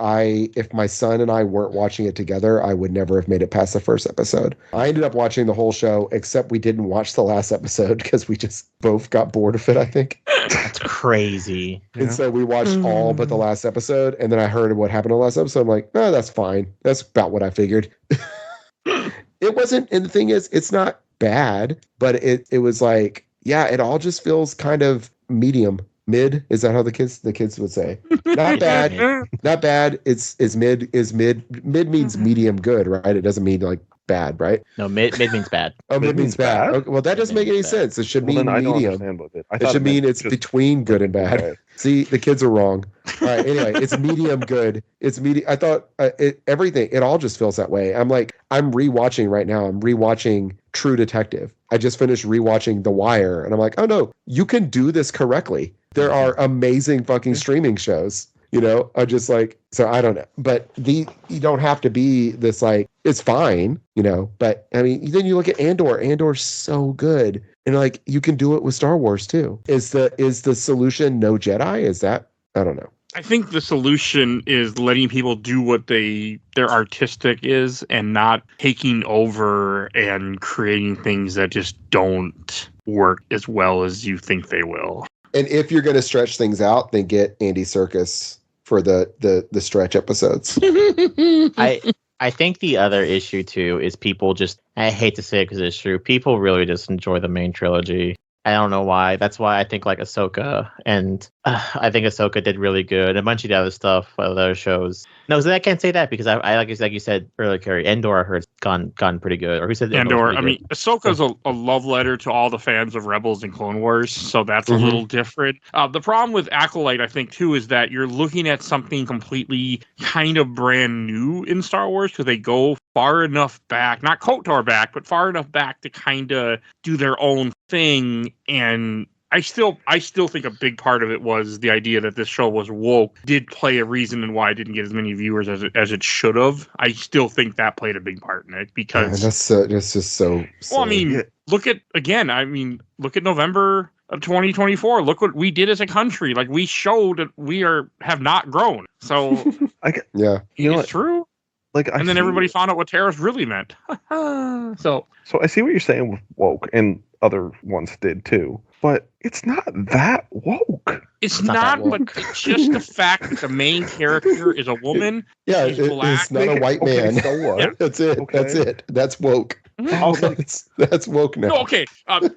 if my son and I weren't watching it together, I would never have made it past the first episode. I ended up watching the whole show, except we didn't watch the last episode because we just both got bored of it, I think. That's crazy. And so we watched all but the last episode, and then I heard what happened in the last episode. I'm like, oh, that's fine. That's about what I figured. It wasn't, and the thing is, it's not bad, but it was like, yeah, it all just feels kind of medium. Mid, is that how the kids would say? Not bad, not bad. It's mid. Mid means medium good, right? It doesn't mean bad, right? No, mid means bad. Oh, mid means bad. Okay, well, that doesn't make any sense. It should mean medium. It should mean it's between good and bad. See, the kids are wrong. All right. Anyway, it's medium good. It's medium. I thought everything. It all just feels that way. I'm rewatching right now. I'm rewatching True Detective. I just finished rewatching The Wire, and I'm like, oh no, you can do this correctly. There are amazing fucking streaming shows, you know. I just so I don't know, but you don't have to be this it's fine, you know. But I mean, then you look at Andor. Andor's so good, and you can do it with Star Wars too. Is the solution no Jedi? Is that, I don't know. I think the solution is letting people do what their artistic is, and not taking over and creating things that just don't work as well as you think they will. And if you're going to stretch things out, then get Andy Serkis for the stretch episodes. I think the other issue too is people just, I hate to say it because it's true, people really just enjoy the main trilogy. I don't know why. That's why I think Ahsoka, and I think Ahsoka did really good. A bunch of the other stuff, other shows. No, so I can't say that because I like you said earlier, Kerry. Andor, I heard, gone pretty good. Or who said Andor? I mean, Ahsoka's a love letter to all the fans of Rebels and Clone Wars, so that's a little different. The problem with Acloyte, I think, too, is that you're looking at something completely kind of brand new in Star Wars, because they go far enough back, not KOTOR back, but far enough back to kind of do their own thing. And I still think a big part of it was the idea that this show was woke did play a reason in why it didn't get as many viewers as it should have. I still think that played a big part in it, because that's just so. Well, I mean, look at November of 2024. Look what we did as a country. We showed that we have not grown. So yeah, it's true. And then everybody found out what terrorist really meant. So I see what you're saying with woke, and other ones did too. But it's not that woke. It's not but it's just the fact that the main character is a woman. Yeah, she's black. it's not a white man. So what? Yeah. That's it. Okay. That's it. That's woke. Also, That's woke now. No, okay.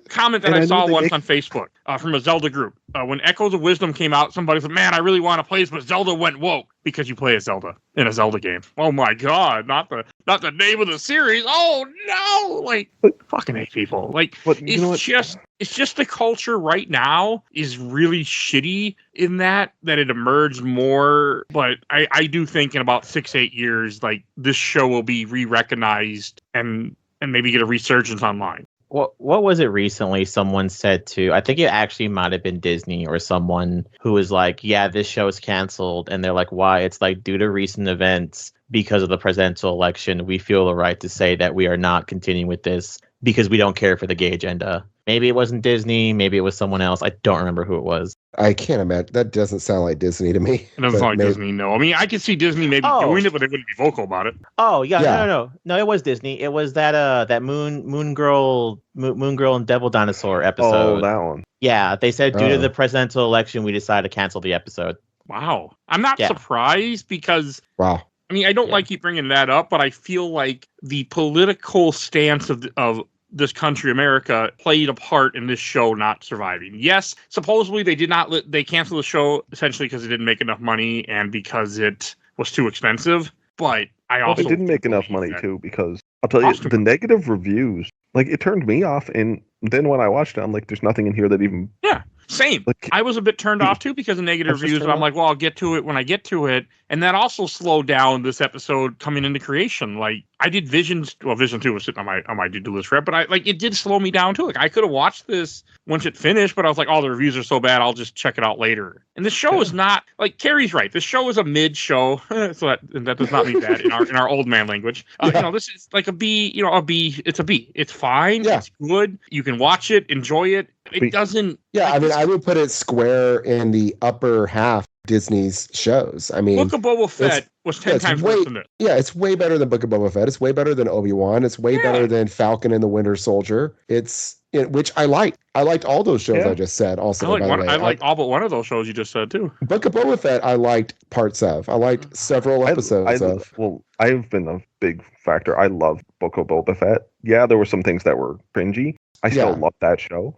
Comment that I saw once on Facebook from a Zelda group. When Echoes of Wisdom came out, somebody said, "Man, I really want to play this, but Zelda went woke because you play a Zelda in a Zelda game." Oh my God! Not the name of the series. Oh no! Like, fucking hate people. Like, it's just the culture right now is really shitty in that it emerged more. But I do think in about 6-8 years, like, this show will be re-recognized and maybe get a resurgence online. What was it recently? Someone said I think it actually might have been Disney or someone who was like, yeah, this show is canceled. And they're like, why? It's like, due to recent events, because of the presidential election, we feel the right to say that we are not continuing with this because we don't care for the gay agenda. Maybe it wasn't Disney. Maybe it was someone else. I don't remember who it was. I can't imagine. That doesn't sound like Disney to me. It doesn't sound like Disney, no. I mean, I could see Disney maybe doing it, but they wouldn't be vocal about it. Oh, yeah. No, it was Disney. It was that Moon Girl and Devil Dinosaur episode. Oh, that one. Yeah, they said due to the presidential election, we decided to cancel the episode. Wow. I'm not surprised because... Wow. I mean, I don't like you bringing that up, but I feel like the political stance of this country, America, played a part in this show not surviving. Yes, supposedly they canceled the show essentially because it didn't make enough money and because it was too expensive. But it didn't make enough money too, because I'll tell you, the negative reviews, like, it turned me off. And then when I watched it, I'm like, there's nothing in here that even... Yeah, same. Like, I was a bit turned off too because of negative reviews. And I'm like, well, I'll get to it when I get to it. And that also slowed down this episode coming into creation. Like, I did Vision 2 was sitting on my to-do list for it, but it did slow me down too. Like, I could have watched this once it finished, but I was like, oh, the reviews are so bad, I'll just check it out later. And this show is not, like, Kerry's right. This show is a mid show. So that does not mean bad in our old man language. This is like a B, a B. It's a B. It's fine. Yeah. It's good. You can watch it, enjoy it. It doesn't. Yeah, I mean, I would put it square in the upper half Disney's shows. I mean, Book of Boba Fett was 10 times worse than this. Yeah, it's way better than Book of Boba Fett. It's way better than Obi-Wan. It's way better than Falcon and the Winter Soldier. Which I liked. I liked all those shows I just said. Also, I liked all but one of those shows you just said too. Book of Boba Fett, I liked parts of. I liked several episodes of. Well, I've been a big factor. I love Book of Boba Fett. Yeah, there were some things that were cringy. I still love that show.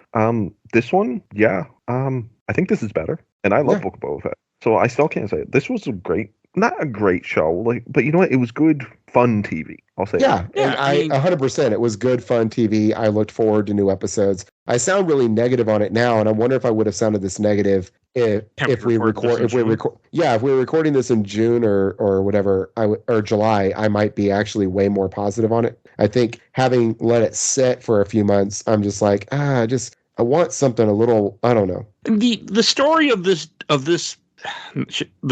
This one, I think this is better, and I love Book of Boba Fett. So I still can't say it. This was not a great show, but you know what? It was good, fun TV. I'll say. Yeah, and I 100%. It was good, fun TV. I looked forward to new episodes. I sound really negative on it now, and I wonder if I would have sounded this negative if we were recording this in June or whatever, or July. I might be actually way more positive on it. I think having let it sit for a few months, I'm just like, I want something a little. I don't know. The story of this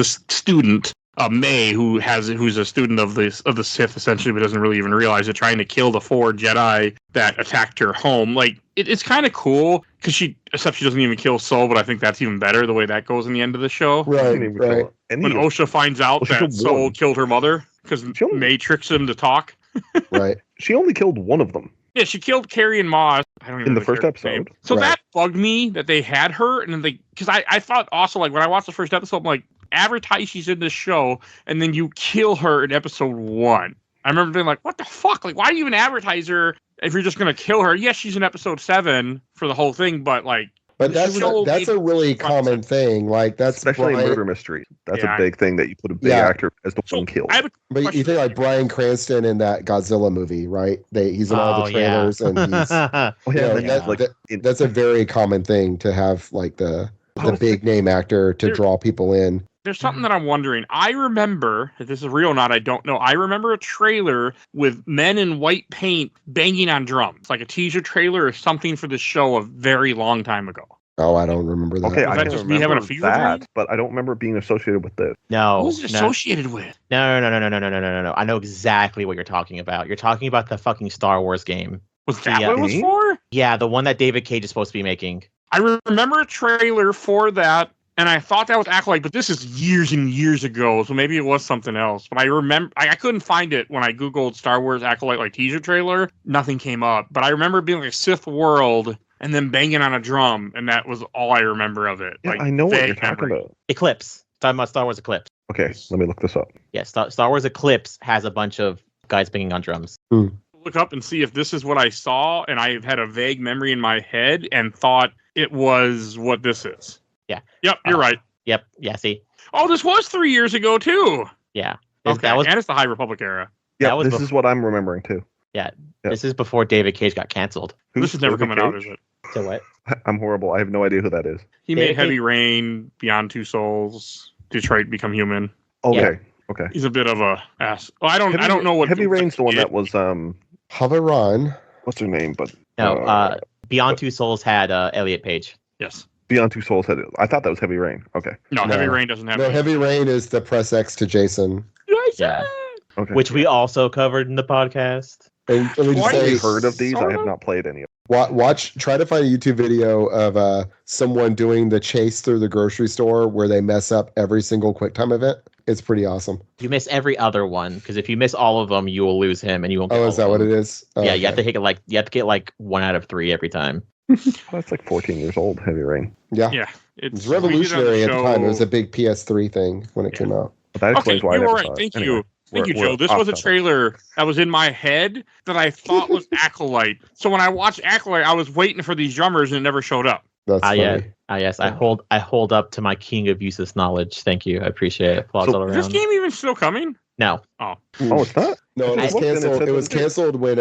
student, May, who's a student of the Sith essentially, but doesn't really even realize it, trying to kill the 4 Jedi that attacked her home. Like, it's kind of cool because she doesn't even kill Sol, but I think that's even better the way that goes in the end of the show. Right. When Osha finds out that Sol killed her mother because May tricks him to talk. Right. She only killed one of them. Yeah, she killed Kerry and Moss. I don't even in the first episode. So that bugged me that they had her, and then because I thought also, like, when I watched the first episode, I'm like, advertise she's in this show, and then you kill her in episode 1. I remember being like, what the fuck? Like, why do you even advertise her if you're just gonna kill her? Yes, she's in episode 7 for the whole thing, but like. But that's a really common thing. Like, that's especially in murder mysteries. That's a big thing, that you put a big actor as the one killed. But you think like Bryan Cranston in that Godzilla movie, right? He's in all the trailers, and he's that's a very common thing to have, like the big name actor to draw people in. There's something that I'm wondering. I remember, if this is real or not, I don't know. I remember a trailer with men in white paint banging on drums, like a teaser trailer or something for the show a very long time ago. Oh, I don't remember that. Okay, I can remember that, but I don't remember it being associated with this. No. What was it associated with? No. I know exactly what you're talking about. You're talking about the fucking Star Wars game. Was that what it was for? Yeah, the one that David Cage is supposed to be making. I remember a trailer for that And I thought that was Acloyte, but this is years and years ago, so maybe it was something else. But I remember I couldn't find it when I googled Star Wars Acloyte like teaser trailer. Nothing came up. But I remember being like a Sith world and then banging on a drum, and that was all I remember of it. Yeah, like, I know what you're vague talking memory. about. Eclipse. Talking about Star Wars Eclipse. Okay, let me look this up. Yeah, Star Wars Eclipse has a bunch of guys banging on drums. Look up and see if this is what I saw, and I've had a vague memory in my head and thought it was what this is. Yeah. Yep, you're right. Yep. Yeah. See. Oh, this was 3 years ago too. Yeah. Okay, That was. and it's the High Republic era. Yeah, That was this is what I'm remembering too. Yeah. Yep. This is before David Cage got canceled. This is never David coming out, Cage? is it? So what? I'm horrible. I have no idea who that is. He David made Heavy Cage- Rain, Beyond Two Souls, Detroit Become Human. Okay. Okay. He's a bit of a ass. Oh, I don't know what Heavy Rain's the one that was Haveron. what's her name? But No. Beyond Two Souls had Elliot Page. Yes. Beyond Two Souls had it. I thought that was Heavy Rain. Okay. No, No. Heavy Rain doesn't have No, it. Heavy Rain is the press X to Jason. Yeah. Okay. Which we also covered in the podcast. And let me just Why Have say, you heard of these? I Sort have of. not played any of try to find a YouTube video of someone doing the chase through the grocery store where they mess up every single QuickTime event. It's pretty awesome. You miss every other one because if you miss all of them, you will lose him, and you won't. Get Oh, all is that of what them. it is? Oh, Yeah, you have okay. to get 1 out of 3 every time. them. That's like 14 years old, Heavy Rain. Yeah. Yeah. It was we did on revolutionary at the time. It was show- a big PS3 thing when it Yeah. came out. But that Okay, explains why I you never were saw right. it. Thank Anyway, you. Thank you, we're Joe. This off was a topic. trailer that was in my head that I thought was Acloyte. So when I watched Acloyte, I was waiting for these drummers and it never showed up. That's funny. Yes, I hold up to my king of useless knowledge. Thank you, I appreciate it. Applause So all Is this around. game even still coming? No, Oh, it's not? No, it I was looked and it canceled. said It was that it did. canceled when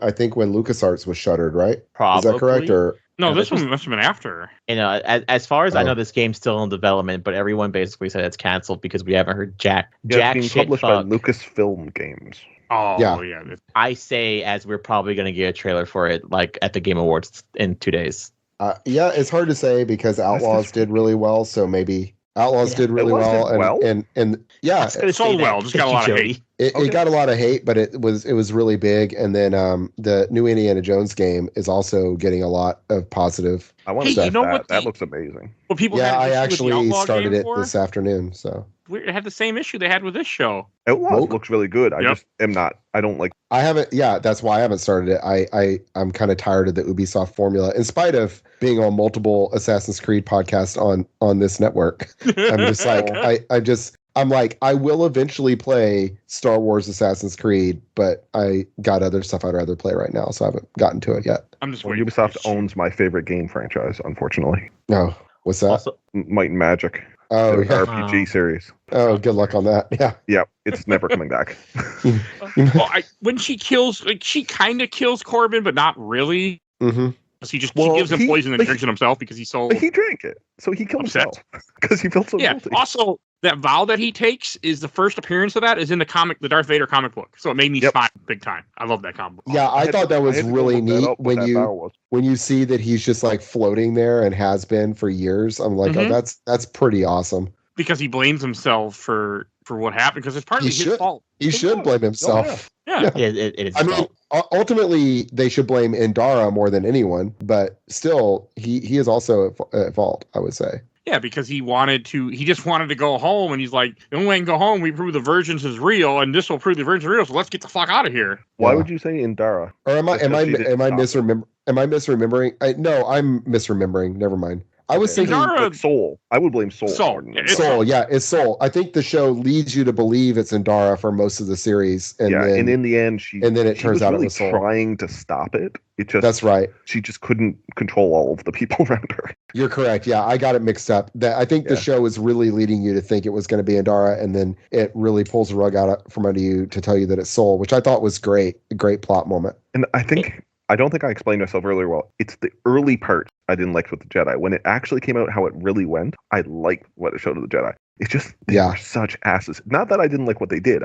I think when LucasArts was shuttered, right? probably. Is that correct? Or No, No, this this one must have been after. As far as I Oh. know, this game's still in development, but everyone basically said it's canceled because we haven't heard jack Yeah, it's being shit published fuck. by Lucasfilm Games. Oh, Yeah. yeah. I say as we're probably going to get a trailer for it like at the Game Awards in 2 days. yeah, it's hard to say because Outlaws did really well. So maybe Outlaws Yeah. did really Outlaws well, did well? and yeah, I was gonna It sold say that. well, just got a lot of Jody. hate. it Okay. got a lot of hate, but it was really big. And then the new Indiana Jones game is also getting a lot of positive. I want Hey, to you see know that. what That the- looks amazing. What people Yeah, had I an issue with the actually Outlaw started game it for? this afternoon. So It had the same issue they had with this show. Outlaws Woke? looks really good. I Yep. just am not. I don't like. I haven't. Yeah, that's why I haven't started it. I'm kind of tired of the Ubisoft formula, in spite of being on multiple Assassin's Creed podcasts on this network. I'm just like I'm like I will eventually play Star Wars Assassin's Creed, but I got other stuff I'd rather play right now, so I haven't gotten to it yet. I'm just Well, waiting. Ubisoft owns my favorite game franchise, unfortunately. No, what's that? Also, Might and Magic. Oh, the yeah. RPG series. Oh, good luck on that. Yeah. Yeah, it's never coming back. Well, when she kills, like she kind of kills Corbin, but not really. Mm-hmm. She Well, gives him he- poison and but drinks it himself because he's so But he drank it, so he killed Upset. himself because he felt so yeah. guilty. Also, that vow that he takes is the first appearance of that is in the Darth Vader comic book. So it made me Yep. smile big time. I love that comic book. Yeah, I thought that was had to go really look that neat up, what that vow was. when you see that he's just like floating there and has been for years. I'm like, Mhm. oh, that's pretty awesome. Because he blames himself for what happened because it's partly He his should. fault. He should blame himself. Yeah. it is. I mean, fault. ultimately, they should blame Indara more than anyone, but still, he is also at fault, I would say. Yeah, because he just wanted to go home, and he's like, the only way I can go home, we prove the Virgins is real, and this will prove the Virgins are real, so let's get the fuck out of here. Why Yeah. would you say Indara? Or am I Because she didn't stop. Am I misremembering? No, I'm misremembering. Never mind. I was Okay. thinking Indara- Like Soul. I would blame Soul. Soul. more than Yeah, Indara. it's Soul. Yeah, it's Soul. I think the show leads you to believe it's Indara for most of the series, and yeah, then and in the end, she it turns out it really was Soul. trying to stop it. It just That's right. she just couldn't control all of the people around her. You're correct. Yeah, I got it mixed up. That I think the Yeah. show is really leading you to think it was going to be Indara, and then it really pulls the rug out from under you to tell you that it's Soul, which I thought was great. A great plot moment. And I don't think I explained myself earlier well. It's the early part I didn't like with the Jedi. When it actually came out how it really went, I liked what it showed of the Jedi. It's just they Yeah. were such asses. Not that I didn't like what they did.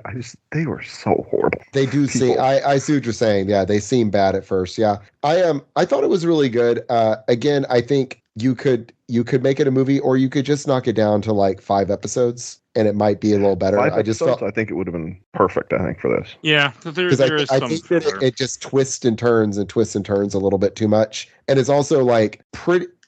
They were so horrible. They do see. People. I see what you're saying. Yeah, they seem bad at first. Yeah, I thought it was really good. Again, I think you could make it a movie, or you could just knock it down to like 5 episodes, and it might be a little better. 5 I just episodes, felt I think it would have been perfect. I think for this. Yeah, there because is I some think that filler. it just twists and turns a little bit too much, and it's also like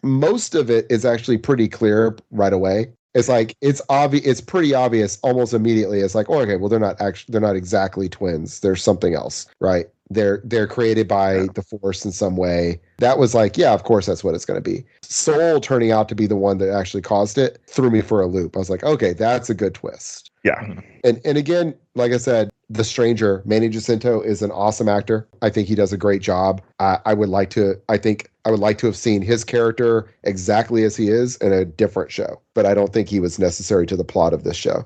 most of it is actually pretty clear right away. It's like it's obvious. It's pretty obvious almost immediately. It's like, oh, okay, well, they're not exactly twins. There's something else, right? They're created by the Force in some way. That was like, yeah, of course, that's what it's going to be. Soul turning out to be the one that actually caused it threw me for a loop. I was like, okay, that's a good twist. Yeah. And again, like I said, the stranger, Manny Jacinto, is an awesome actor. I think he does a great job. I would like to have seen his character exactly as he is in a different show, but I don't think he was necessary to the plot of this show.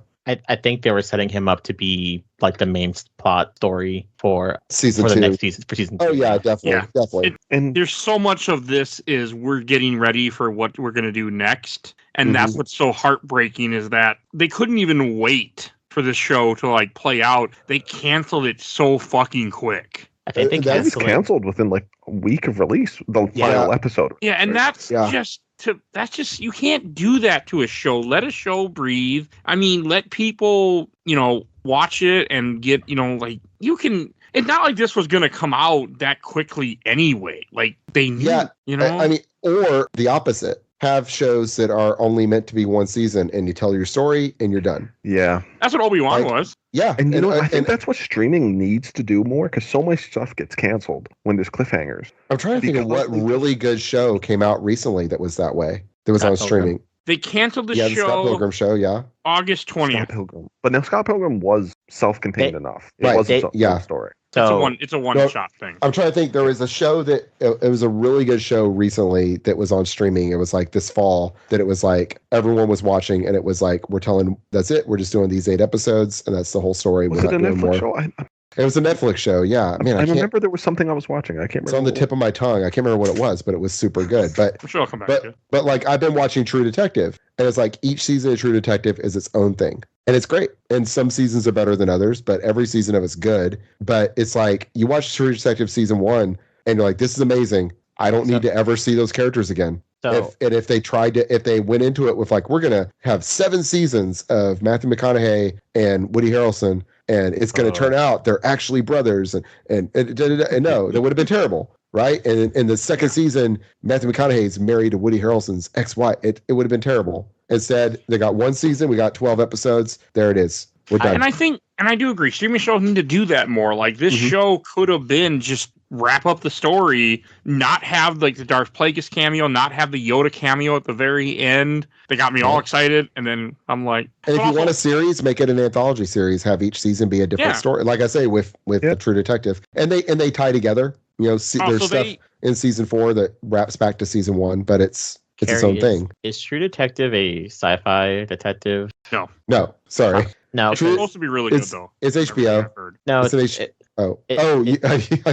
I think they were setting him up to be like the main plot story for season 2. The next season, for season 2. Oh yeah, definitely. And there's so much of this is we're getting ready for what we're going to do next. And that's what's so heartbreaking is that they couldn't even wait for the show to like play out. They canceled it so fucking quick. I think that was canceled within like a week of release, the final episode. Yeah, and that's just you can't do that to a show. Let a show breathe. I mean, let people, watch it and get, like you can. It's not like this was going to come out that quickly anyway. Like they knew, I mean, or the opposite. Have shows that are only meant to be one season and you tell your story and you're done. Yeah. That's what Obi-Wan was. Yeah. And I think that's what streaming needs to do more because so much stuff gets canceled when there's cliffhangers. I'm trying to think of what really good show came out recently that was that way. That was on streaming. They canceled the show. The Scott Pilgrim show, yeah. August 20th. Scott Pilgrim. But now Scott Pilgrim was self-contained enough. It wasn't a story. So, it's a one-shot thing. I'm trying to think. There was a show that it was a really good show recently that was on streaming. It was like this fall that it was like everyone was watching, and it was like that's it. We're just doing these 8 episodes, and that's the whole story. Was it a Netflix show? It was a Netflix show. Yeah, man, I remember there was something I was watching. I can't remember. It's on the tip of my tongue. I can't remember what it was, but it was super good. But I'm sure I'll come back to it. But like I've been watching True Detective, and it's like each season of True Detective is its own thing. And it's great. And some seasons are better than others, but every season of it's good. But it's like you watch True Detective season 1 and you're like, this is amazing. I don't need to ever see those characters again. So, if they went into it with like, we're going to have 7 seasons of Matthew McConaughey and Woody Harrelson, and it's going to turn out they're actually brothers and no, that would have been terrible. Right. And in the second season, Matthew McConaughey's married to Woody Harrelson's ex-wife. It would have been terrible. Instead, they got 1 season. We got 12 episodes. There it is. We're done. And I do agree. Streaming shows need to do that more. Like this show could have been just wrap up the story, not have like the Darth Plagueis cameo, not have the Yoda cameo at the very end. They got me all excited, and then I'm like, and if you want a series, make it an anthology series. Have each season be a different story. Like I say, with the True Detective, and they tie together. There's stuff in season 4 that wraps back to season 1, but it's its own thing. Is True Detective a sci-fi detective? No, sorry. No, it's supposed to be really good though. It's HBO. No, I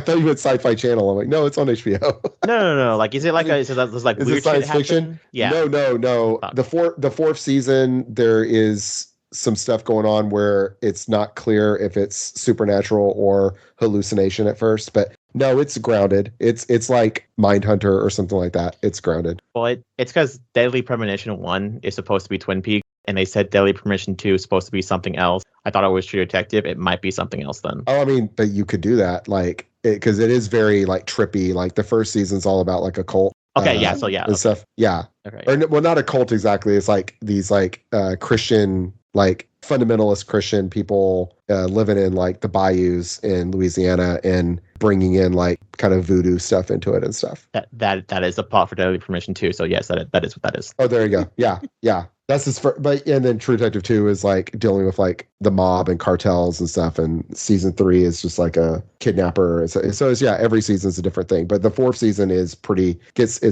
thought you meant Sci-Fi Channel. I'm like, no, it's on HBO. No. Like, is it like is it science fiction? Yeah. No. The fourth season, there is some stuff going on where it's not clear if it's supernatural or hallucination at first, but no, it's grounded. It's like Mindhunter or something like that. It's grounded. Well, it's because Deadly Premonition 1 is supposed to be Twin Peaks, and they said Deadly Premonition 2 is supposed to be something else. I thought it was True Detective. It might be something else then. Oh, I mean, but you could do that, like, because it is very like trippy. Like the first season's all about like a cult. Okay, and stuff. Yeah. Okay. Or well, not a cult exactly. It's like these like Christian, like fundamentalist Christian people living in like the bayous in Louisiana and bringing in like kind of voodoo stuff into it and stuff. That is the plot for Deadly Premonition 2. So yes, that is what that is. Oh, there you go. Yeah. That's his first, and then True Detective 2 is like dealing with like the mob and cartels and stuff, and season 3 is just like a kidnapper. So it's every season is a different thing. But the 4th season is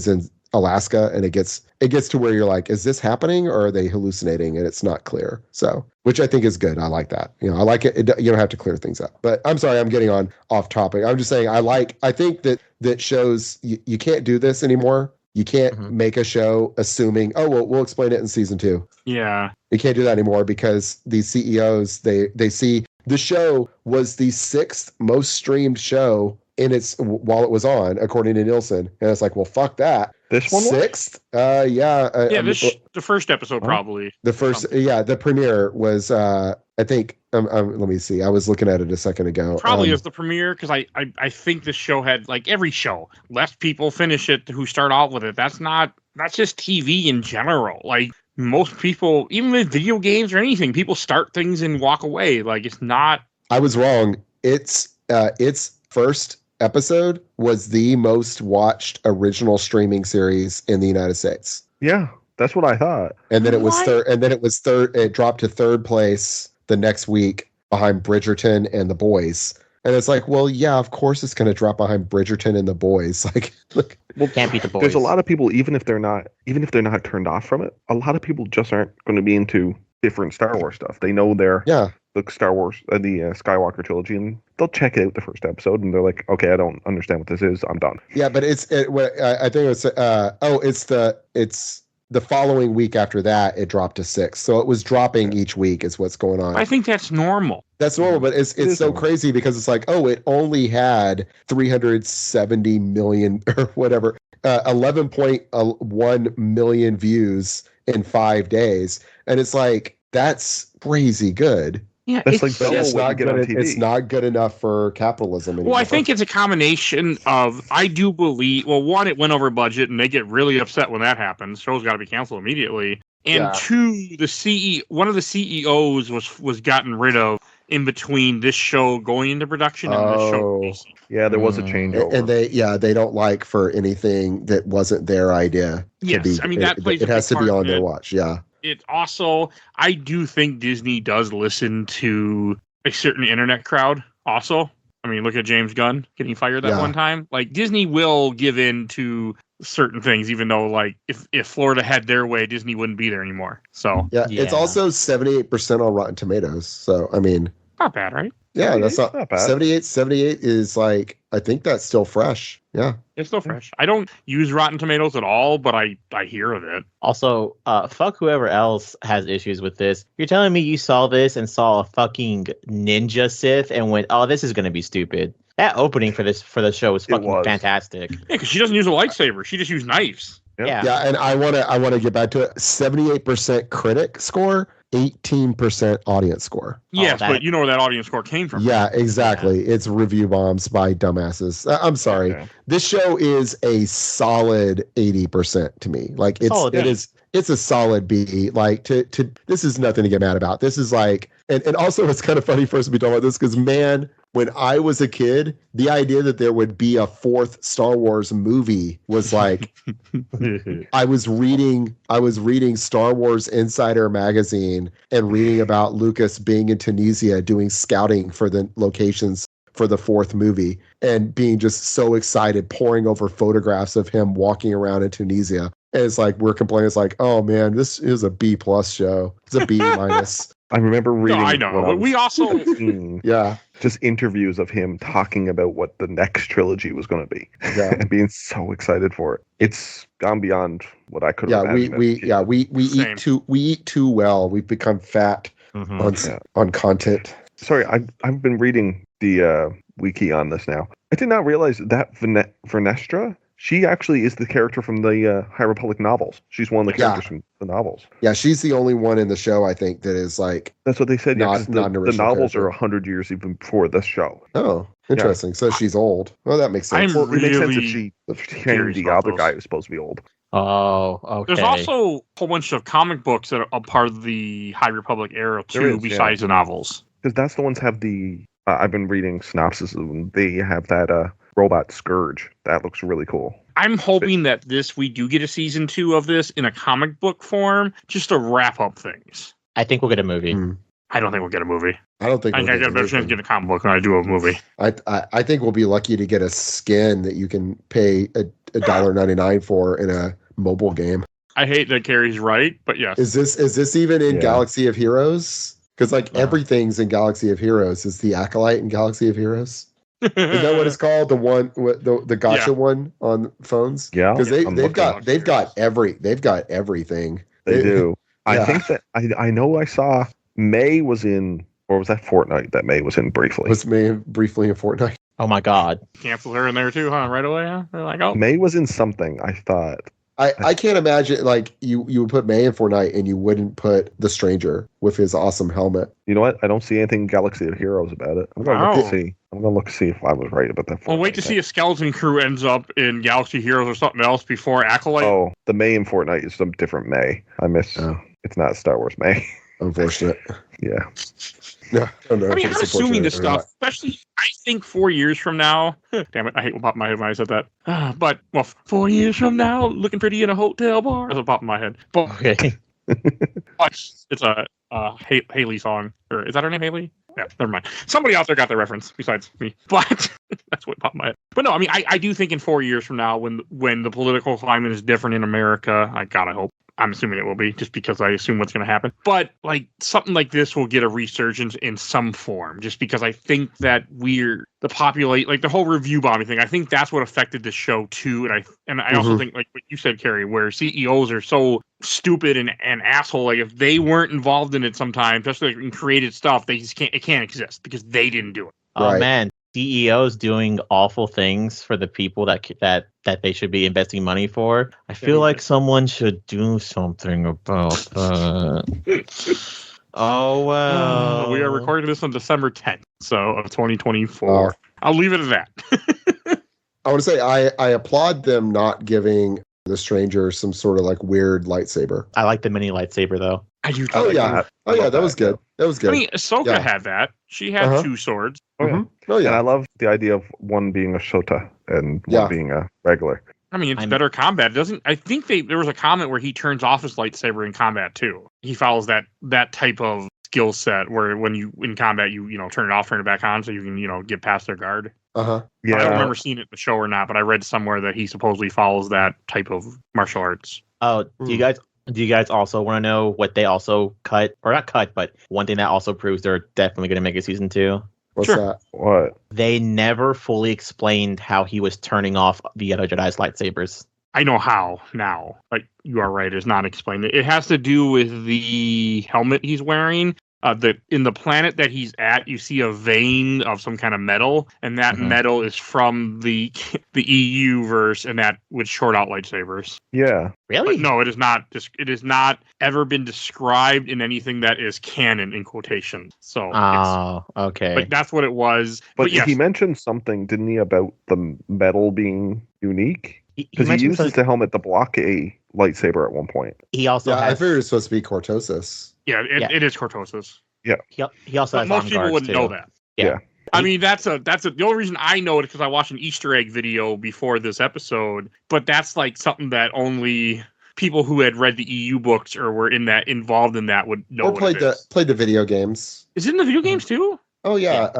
in Alaska, and it gets to where you're like, is this happening or are they hallucinating? And it's not clear. So, which I think is good. I like that. I like it. You don't have to clear things up. But I'm sorry, I'm getting off topic. I'm just saying I think that shows you can't do this anymore. You can't make a show assuming, oh, well, we'll explain it in season 2. Yeah. You can't do that anymore because these CEOs, they see the show was the 6th most streamed show while it was on, according to Nielsen. And it's like, well, fuck that. This one? Sixth? The first episode probably. The first, the premiere was, I think, let me see. I was looking at it a second ago. Probably is the premiere, because I think this show had, like every show, less people finish it who start out with it. That's just TV in general. Like, most people, even with video games or anything, people start things and walk away. Like, it's not... I was wrong. Its first episode was the most watched original streaming series in the United States. Yeah, that's what I thought. And then it was third. And then it was third. It dropped to third place the next week behind Bridgerton and The Boys. And it's like, well, yeah, of course it's going to drop behind Bridgerton and The Boys. Like, look, well, can't beat The Boys. There's a lot of people, even if they're not turned off from it, a lot of people just aren't going to be into different Star Wars stuff. They know the Star Wars, the Skywalker trilogy, and they'll check it out the first episode, and they're like, okay, I don't understand what this is. I'm done. Yeah, but I think it's the following week after that, it dropped to 6. So it was dropping each week is what's going on. I think that's normal. That's normal, but it's so normal. Crazy because it's like, it only had 370 million or whatever, 11.1 million views in 5 days. And it's like, that's crazy good. Yeah, that's like it's not good. It's not good enough for capitalism anymore. Well, I think it's a combination of. I do believe. Well, one, it went over budget, and they get really upset when that happens. Show's got to be canceled immediately. And two, one of the CEOs was gotten rid of in between this show going into production and this show releasing. Yeah, there was a changeover, and they don't like for anything that wasn't their idea. Yes, I mean that plays. It has to be on their watch. Yeah. It also, I do think Disney does listen to a certain internet crowd also. I mean, look at James Gunn getting fired that one time. Like, Disney will give in to certain things, even though, like, if Florida had their way, Disney wouldn't be there anymore. So yeah. It's also 78% on Rotten Tomatoes. So, I mean... Not bad, right? Yeah, that's not bad. 78 is like, I think that's still fresh. Yeah. It's still fresh. I don't use Rotten Tomatoes at all, but I hear of it. Also, fuck whoever else has issues with this. You're telling me you saw this and saw a fucking ninja Sith and went, oh, this is going to be stupid. That opening for the show was fucking fantastic. Yeah, because she doesn't use a lightsaber. She just used knives. Yeah, and I want to get back to it. 78% critic score, 18% audience score. Yes, but you know where that audience score came from. Yeah, exactly. Yeah. It's review bombs by dumbasses. I'm sorry. Okay. This show is a solid 80% to me. Like it's a solid B. Like this is nothing to get mad about. This is like, and also it's kind of funny for us to be talking about this because, man, when I was a kid, the idea that there would be a 4th Star Wars movie was like, I was reading Star Wars Insider magazine and reading about Lucas being in Tunisia doing scouting for the locations for the 4th movie and being just so excited, poring over photographs of him walking around in Tunisia. And it's like, we're complaining. It's like, oh man, this is a B+ show. It's a B-. I remember reading. No, I know, but we also, just interviews of him talking about what the next trilogy was going to be, and being so excited for it. It's gone beyond what I could have imagined. We eat too well. We've become fat on content. Sorry, I've been reading the wiki on this now. I did not realize that Vernestra, she actually is the character from the High Republic novels. She's one of the characters from the novels. Yeah, she's the only one in the show, I think, that is like... That's what they said. Not the novels character. are 100 years even before this show. Oh, interesting. Yeah. So she's old. Well, that makes sense. It makes sense if she trained the other guy who's supposed to be old. Oh, okay. There's also a whole bunch of comic books that are a part of the High Republic era, too, besides the novels. Because that's the ones have the... I've been reading synopsis of them. They have that robot Scourge. That looks really cool. I'm hoping that we do get a season 2 of this in a comic book form, just to wrap up things. I think we'll get a movie. I don't think we'll get a movie. I don't think I got a better chance to get a comic book than I do a movie. I think we'll be lucky to get a skin that you can pay $1.99 for in a mobile game. I hate that Kerry's right, but yes. Is this even in Galaxy of Heroes? Because everything's in Galaxy of Heroes. Is the Acolyte in Galaxy of Heroes? Is that what it's called? The one, the gotcha one on phones? Yeah, because they've got everything. They do. I think that I know I saw May was in, or was that Fortnite that May was in briefly? Was May briefly in Fortnite? Oh my God! Cancel her in there too, huh? Right away, huh? They're like, oh, May was in something. I thought I can't imagine like you would put May in Fortnite and you wouldn't put the Stranger with his awesome helmet. You know what? I don't see anything Galaxy of Heroes about it. I'm gonna look to see. I'm gonna look to see if I was right about that. Well, wait to see if Skeleton Crew ends up in Galaxy Heroes or something else before Acloyte. Oh, the May in Fortnite is some different May. I miss. It's not Star Wars May. Unfortunate. Yeah. No, I mean, I'm assuming this stuff, especially, I think 4 years from now. Damn it, I hate what popped in my head when I said that. But, 4 years from now, looking pretty in a hotel bar. That's what popped in my head. But, Okay. it's a Haley song. Or is that her name, Haley? Yeah, never mind. Somebody out there got the reference besides me. But that's what popped in my head. But no, I mean, I do think in 4 years from now, when the political climate is different in America, I hope. I'm assuming it will be, just because I assume what's going to happen. But like something like this will get a resurgence in some form, just because I think that the whole review bombing thing. I think that's what affected the show too. And I also think, like what you said, Kerry, where CEOs are so stupid and asshole. Like if they weren't involved in it sometimes, especially like in creative stuff, it can't exist because they didn't do it. Oh man, CEOs doing awful things for the people that they should be investing money for. I feel like someone should do something about that. Oh well. We are recording this on December 10th, of 2024. I'll leave it at that. I want to say I applaud them not giving the Stranger some sort of like weird lightsaber. I like the mini lightsaber though. Oh yeah, that was good. That was good. I mean, Ahsoka had that. She had two swords. Oh yeah. And I love the idea of one being a Shota and one being a regular. I mean, it's better combat. I think there was a comment where he turns off his lightsaber in combat too. He follows that type of skill set where when you in combat you turn it off, turn it back on, so you can get past their guard. Yeah. I don't remember seeing it in the show or not, but I read somewhere that he supposedly follows that type of martial arts. Oh, do you guys also want to know what they also cut, or not cut, but one thing that also proves they're definitely going to make a season 2? What's that? What? They never fully explained how he was turning off the other Jedi's lightsabers. I know how now. Like, you are right, it's not explained. It has to do with the helmet he's wearing. In the planet that he's at, you see a vein of some kind of metal, and that metal is from the EU verse, and that would short out lightsabers. Yeah, really? But no, it is not. It has not ever been described in anything that is canon in quotation. So, okay. But that's what it was. But yes. He mentioned something, didn't he, about the metal being unique? Because he uses the helmet to block a lightsaber at one point. He also I figured it's supposed to be cortosis. Yeah, it is cortosis. Yeah. He also has most people wouldn't know that. Yeah. I mean, the only reason I know it is because I watched an Easter egg video before this episode. But that's like something that only people who had read the EU books or were involved in that would know. Or played the video games. Is it in the video games too? Oh yeah,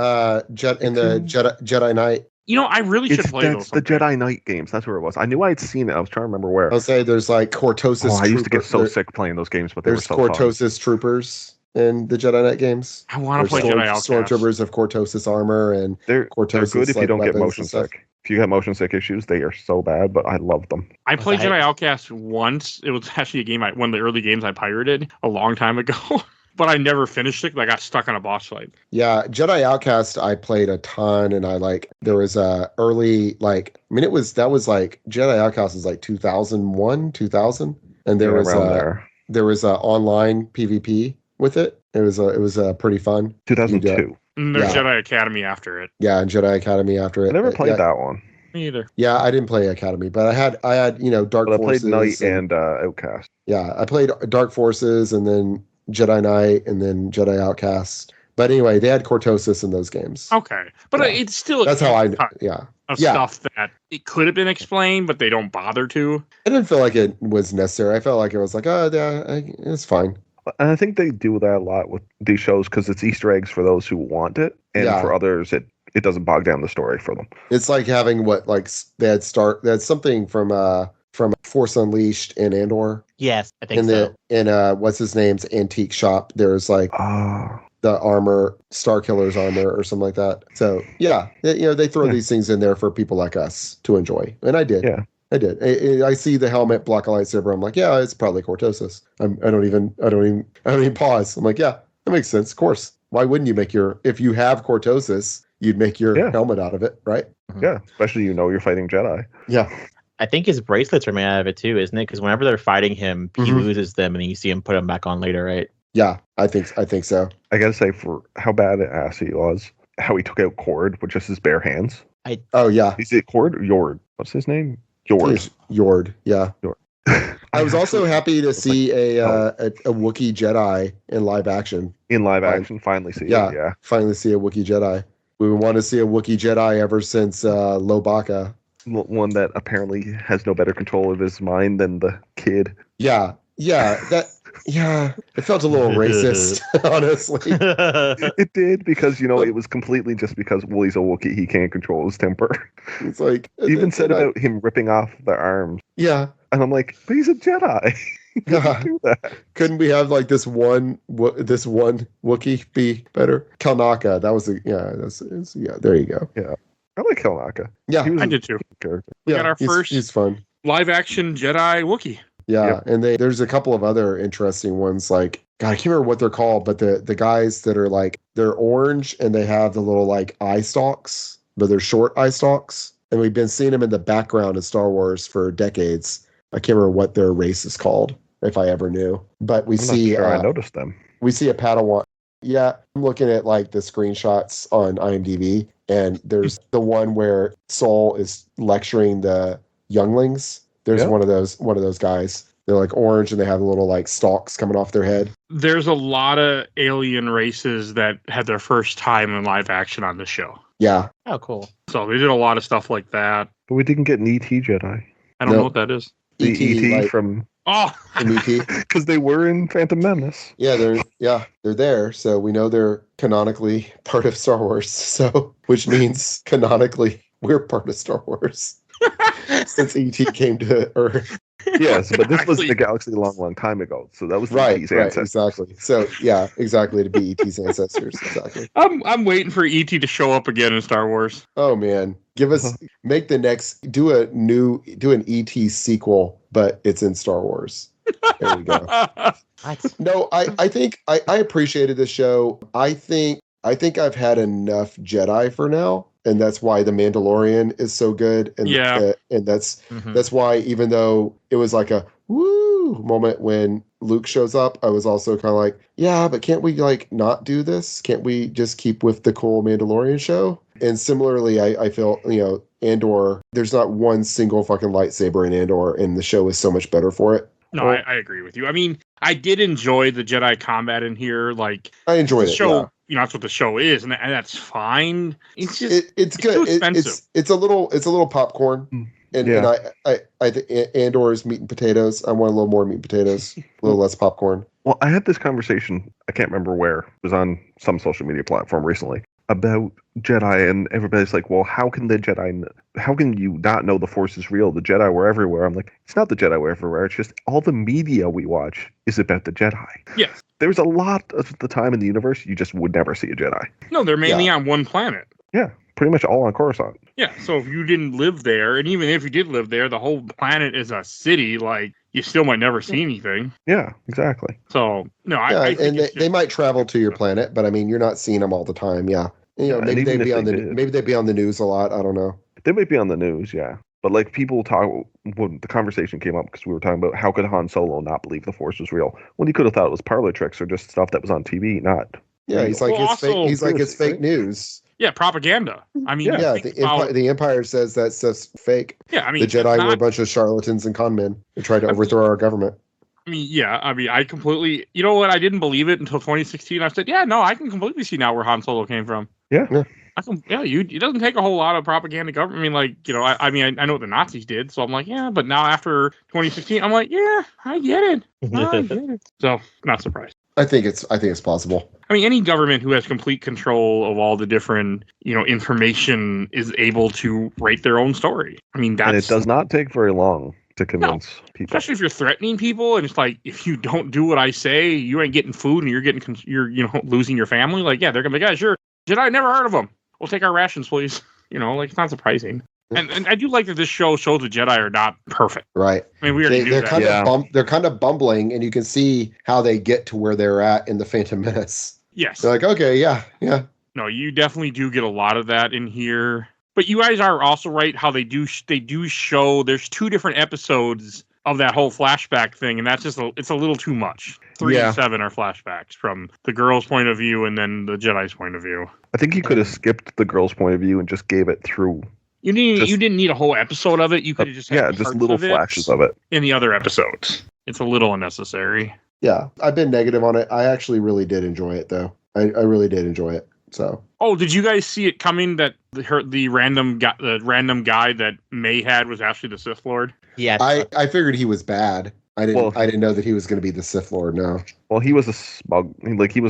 Jedi Knight. I really should play those. That's the Jedi Knight games. That's where it was. I knew I'd seen it. I was trying to remember where. I'll say there's like cortosis. I used to get so sick playing those games, but they were so fun. There's cortosis troopers in the Jedi Knight games. I want to play Jedi Outcast. Stormtroopers of cortosis armor, and they're good if you don't get motion sick. If you get motion sick issues, they are so bad, but I love them. I played Jedi Outcast once. It was actually a game one of the early games I pirated a long time ago. But I never finished it because I got stuck on a boss fight. Yeah, Jedi Outcast I played a ton, and there was a early that was Jedi Outcast was like 2001, 2000, and there was a online PvP with it. It was pretty fun. 2002. And there's Jedi Academy after it. Yeah, and Jedi Academy after it. I never played that one. Me either. Yeah, I didn't play Academy, but I had Dark Forces. I played Knight and Outcast. Yeah, I played Dark Forces and then Jedi Knight and then Jedi Outcast. But anyway, they had cortosis in those games. Okay, but it's still that's how stuff that it could have been explained, but they don't bother to. I didn't feel like it was necessary. I felt like it was like, it's fine. And I think they do that a lot with these shows because it's Easter eggs for those who want it, and for others, it doesn't bog down the story for them. It's like having they had something from Force Unleashed in Andor. Yes, I think so. In what's his name's antique shop, there's like the armor, Starkiller's armor or something like that. So yeah, they throw these things in there for people like us to enjoy, and I did. Yeah, I did. I see the helmet block a lightsaber. I'm like, yeah, it's probably cortosis. I don't even pause. I'm like, yeah, that makes sense. Of course. Why wouldn't you if you have cortosis, you'd make your helmet out of it, right? Yeah, especially you're fighting Jedi. Yeah. I think his bracelets are made out of it too, isn't it? Because whenever they're fighting him, he loses them, and then you see him put them back on later, right? Yeah, I think so. I gotta say, for how badass he was, how he took out Cord with just his bare hands. Oh yeah, Is it Cord or Yord? What's his name? Yord. Yord. Yeah. Yord. I was also happy to see a Wookiee Jedi in live action. In live action, finally see it. Yeah. Finally see a Wookiee Jedi. We want to see a Wookiee Jedi ever since Lobaka. One that apparently has no better control of his mind than the kid. Yeah, it felt a little racist, honestly. It did, because it was completely just because he's a Wookiee, he can't control his temper. It's like He even said about him ripping off the arms. Yeah, and I'm like, but he's a Jedi. Do that. Couldn't we have like this one Wookiee be better? Kalnaka, that was there you go. Yeah, I like Kalnaka. Yeah, I did too. Character. We got our first. He's fun. Live action Jedi Wookiee. Yeah, and there's a couple of other interesting ones. Like, God, I can't remember what they're called, but the guys that are like, they're orange and they have the little like eye stalks, but they're short eye stalks. And we've been seeing them in the background of Star Wars for decades. I can't remember what their race is called, if I ever knew. But I'm not sure I noticed them. We see a Padawan. Yeah, I'm looking at like the screenshots on IMDb, and there's the one where Saul is lecturing the younglings. There's one of those guys. They're like orange and they have little like stalks coming off their head. There's a lot of alien races that had their first time in live action on the show. Yeah. Oh, cool. So they did a lot of stuff like that. But we didn't get an ET Jedi. I don't know what that is. The ET like, from ET. Because they were in Phantom Menace. Yeah, they're there. So we know they're canonically part of Star Wars. So which means canonically we're part of Star Wars. Since ET came to Earth. Yes, but this was the galaxy a long, long time ago. So that was the ET's ancestors. Exactly. So yeah, exactly, to be ET's ancestors. Exactly. I'm waiting for ET to show up again in Star Wars. Oh man. Do an ET sequel, but it's in Star Wars. There you go. No, I think I appreciated the show. I think I've had enough Jedi for now. And that's why The Mandalorian is so good. And and that's why, even though it was like a woo moment when Luke shows up, I was also kind of like, yeah, but can't we like not do this? Can't we just keep with the cool Mandalorian show? And similarly, I feel, Andor, there's not one single fucking lightsaber in Andor, and the show is so much better for it. No, I agree with you. I mean, I did enjoy the Jedi combat in here. Like, I enjoyed the show. Yeah. That's what the show is, and that's fine. It's just it's good. Too expensive. It's a little popcorn, and I think Andor is meat and potatoes. I want a little more meat and potatoes, a little less popcorn. Well, I had this conversation. I can't remember where. It was on some social media platform recently about Jedi, and everybody's like, well, how can you not know the Force is real? The Jedi were everywhere. I'm like, it's not the Jedi were everywhere. It's just all the media we watch is about the Jedi. Yes. There's a lot of the time in the universe you just would never see a Jedi. No, they're mainly on one planet. Yeah, pretty much all on Coruscant. Yeah, so if you didn't live there, and even if you did live there, the whole planet is a city, like, you still might never see anything. Yeah, exactly. So, no, I think they might travel to your planet, but I mean, you're not seeing them all the time, yeah. Maybe they'd be on the news a lot, I don't know. They might be on the news, yeah. But like people talk, when the conversation came up, because we were talking about how could Han Solo not believe the Force was real when he could have thought it was parlor tricks or just stuff that was on TV, not. Yeah, he's like it's fake news. Yeah, propaganda. I mean, the Empire says that stuff's fake. Yeah, I mean, the Jedi were a bunch of charlatans and con men who tried to overthrow our government. I mean, I completely. You know what? I didn't believe it until 2016. I said, yeah, no, I can completely see now where Han Solo came from. Yeah. It doesn't take a whole lot of propaganda government. I mean, like, I know what the Nazis did, so I'm like, yeah, but now after 2016, I'm like, yeah, I get it. So, not surprised. I think it's possible. I mean, any government who has complete control of all the different, information is able to write their own story. I mean, and it does not take very long to convince people. Especially if you're threatening people, and it's like, if you don't do what I say, you ain't getting food, and you're losing your family. Like, yeah, they're gonna be, yeah, sure. Jedi, never heard of them. We'll take our rations, please. It's not surprising. And I do like that this show shows the Jedi are not perfect. Right. I mean, we already knew that. They're kind of bumbling, and you can see how they get to where they're at in the Phantom Menace. Yes. They're like, okay, yeah. No, you definitely do get a lot of that in here. But you guys are also right how they do show there's 2 different episodes of that whole flashback thing, and that's just it's a little too much. 3 and 7 are flashbacks from the girl's point of view and then the Jedi's point of view. I think you could have skipped the girl's point of view and just gave it through. You didn't need a whole episode of it. You could have just had just little flashes of it in the other episodes. It's a little unnecessary. Yeah, I've been negative on it. I actually really did enjoy it, though. I really did enjoy it. So. Oh, did you guys see it coming that the random guy that May had was actually the Sith Lord? Yeah, I figured he was bad. I didn't know that he was going to be the Sith Lord. No. Well, he was a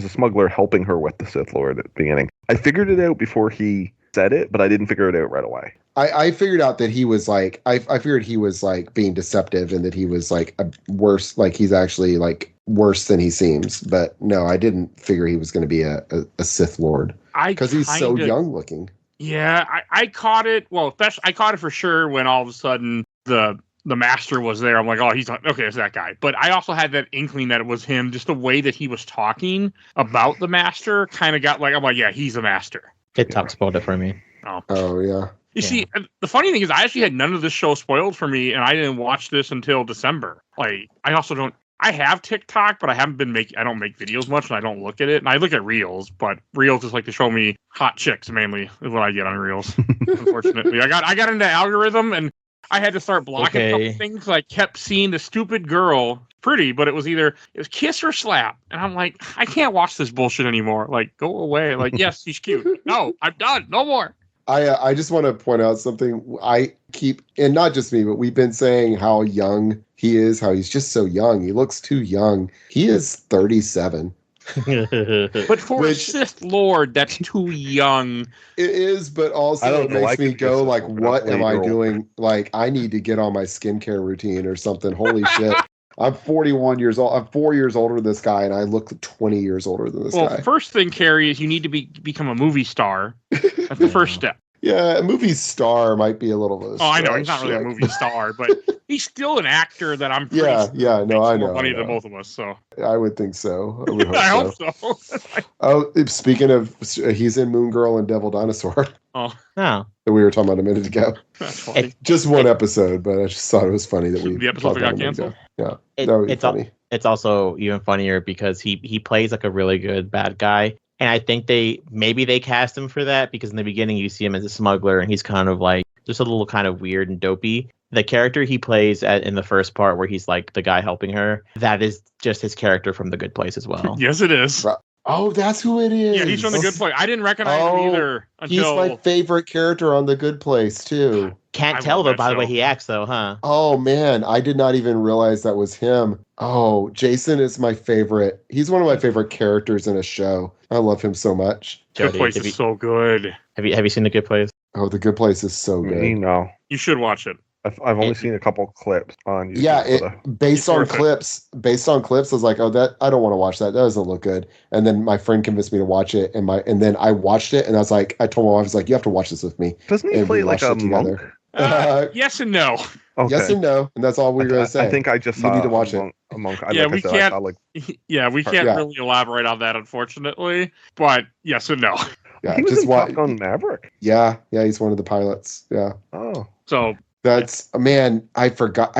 smuggler helping her with the Sith Lord at the beginning. I figured it out before he said it, but I didn't figure it out right away. I figured out that he was like I figured he was like being deceptive and that he was like worse, like he's actually like worse than he seems. But no, I didn't figure he was going to be a Sith Lord because he's so young looking. Yeah, I caught it. Well, I caught it for sure when all of a sudden the master was there. I'm like, oh, he's not, okay, it's that guy. But I also had that inkling that it was him. Just the way that he was talking about the master kind of got like, I'm like, yeah, he's a master. It top spoiled it for me. Oh yeah. You see, the funny thing is I actually had none of this show spoiled for me, and I didn't watch this until December. Like, I have TikTok, but I don't make videos much, and I don't look at it. And I look at Reels, but Reels just like to show me hot chicks mainly is what I get on Reels. Unfortunately, I got into algorithm, and I had to start blocking a couple things. I kept seeing the stupid girl, pretty, but it was kiss or slap, and I'm like, I can't watch this bullshit anymore. Like, go away. Like, yes, she's cute. No, I'm done. No more. I just want to point out something. I keep, and not just me, but we've been saying how young he is, how he's just so young. He looks too young. He is 37. But for a Sith Lord, that's too young. It is, but also it makes me go like, what am I doing? Like, I need to get on my skincare routine or something. Holy shit. I'm 41 years old. I'm 4 years older than this guy, and I look 20 years older than this guy. Well, first thing, Kerry, is you need to become a movie star. That's the first step. Yeah, a movie star might be a little bit. I know he's not really a movie star, but he's still an actor that I'm pretty I know. More money than both of us, so I would think so. I would hope I hope so. Oh, speaking of, he's in Moon Girl and Devil Dinosaur. Oh, that we were talking about a minute ago. That's funny. Just one episode, but I just thought it was funny that the episode got canceled. Yeah, that would be funny. It's also even funnier because he plays like a really good bad guy. And I think maybe they cast him for that because in the beginning you see him as a smuggler and he's kind of like just a little kind of weird and dopey. The character he plays in the first part where he's like the guy helping her, that is just his character from The Good Place as well. Yes, it is. Oh, that's who it is. Yeah, he's from The Good Place. I didn't recognize him either until... He's my favorite character on The Good Place, too. Can't tell, though, by the way he acts, though, huh? Oh, man. I did not even realize that was him. Oh, Jason is my favorite. He's one of my favorite characters in a show. I love him so much. Jody, Good Place is so good. Have you seen The Good Place? Oh, The Good Place is so good. No. You should watch it. I've only seen a couple clips on YouTube. Yeah, based on clips, I was like, oh, that I don't want to watch that. That doesn't look good. And then my friend convinced me to watch it, and then I watched it, and I was like, I told my wife, I was like, you have to watch this with me. Doesn't he play like a monk? Yes and no. Okay. Yes and no, and that's all we were gonna say. I think I just saw. You need to watch it. A monk. We can't really elaborate on that, unfortunately. But yes and no. Yeah, he was in Top Gun Maverick. Yeah, he's one of the pilots. Yeah. Oh. So that's man. I forgot.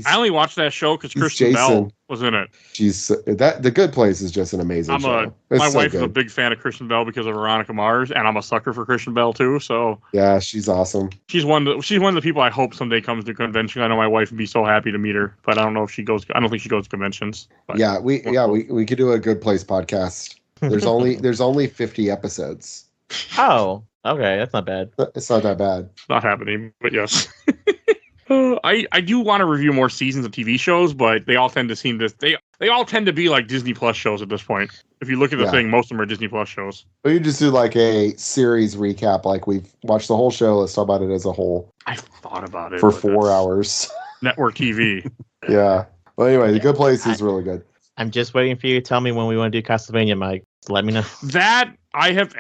I only watched that show because Kristen Bell was in it. The Good Place is just an amazing show. My wife is a big fan of Kristen Bell because of Veronica Mars, and I'm a sucker for Kristen Bell too. So yeah, she's awesome. She's one of the people I hope someday comes to convention. I know my wife would be so happy to meet her, but I don't know if she goes. I don't think she goes to conventions. Yeah, we could do a Good Place podcast. There's only 50 episodes. Oh, okay, that's not bad. It's not that bad. It's not happening, but yes. I do want to review more seasons of TV shows, but they all tend to be like Disney Plus shows at this point. If you look at the thing, most of them are Disney Plus shows. Well, you just do like a series recap, like we've watched the whole show. Let's talk about it as a whole. I've thought about it for 4 hours. Network TV. Yeah. Well, anyway, The Good Place is really good. I'm just waiting for you to tell me when we want to do Castlevania, Mike. Let me know. That I have.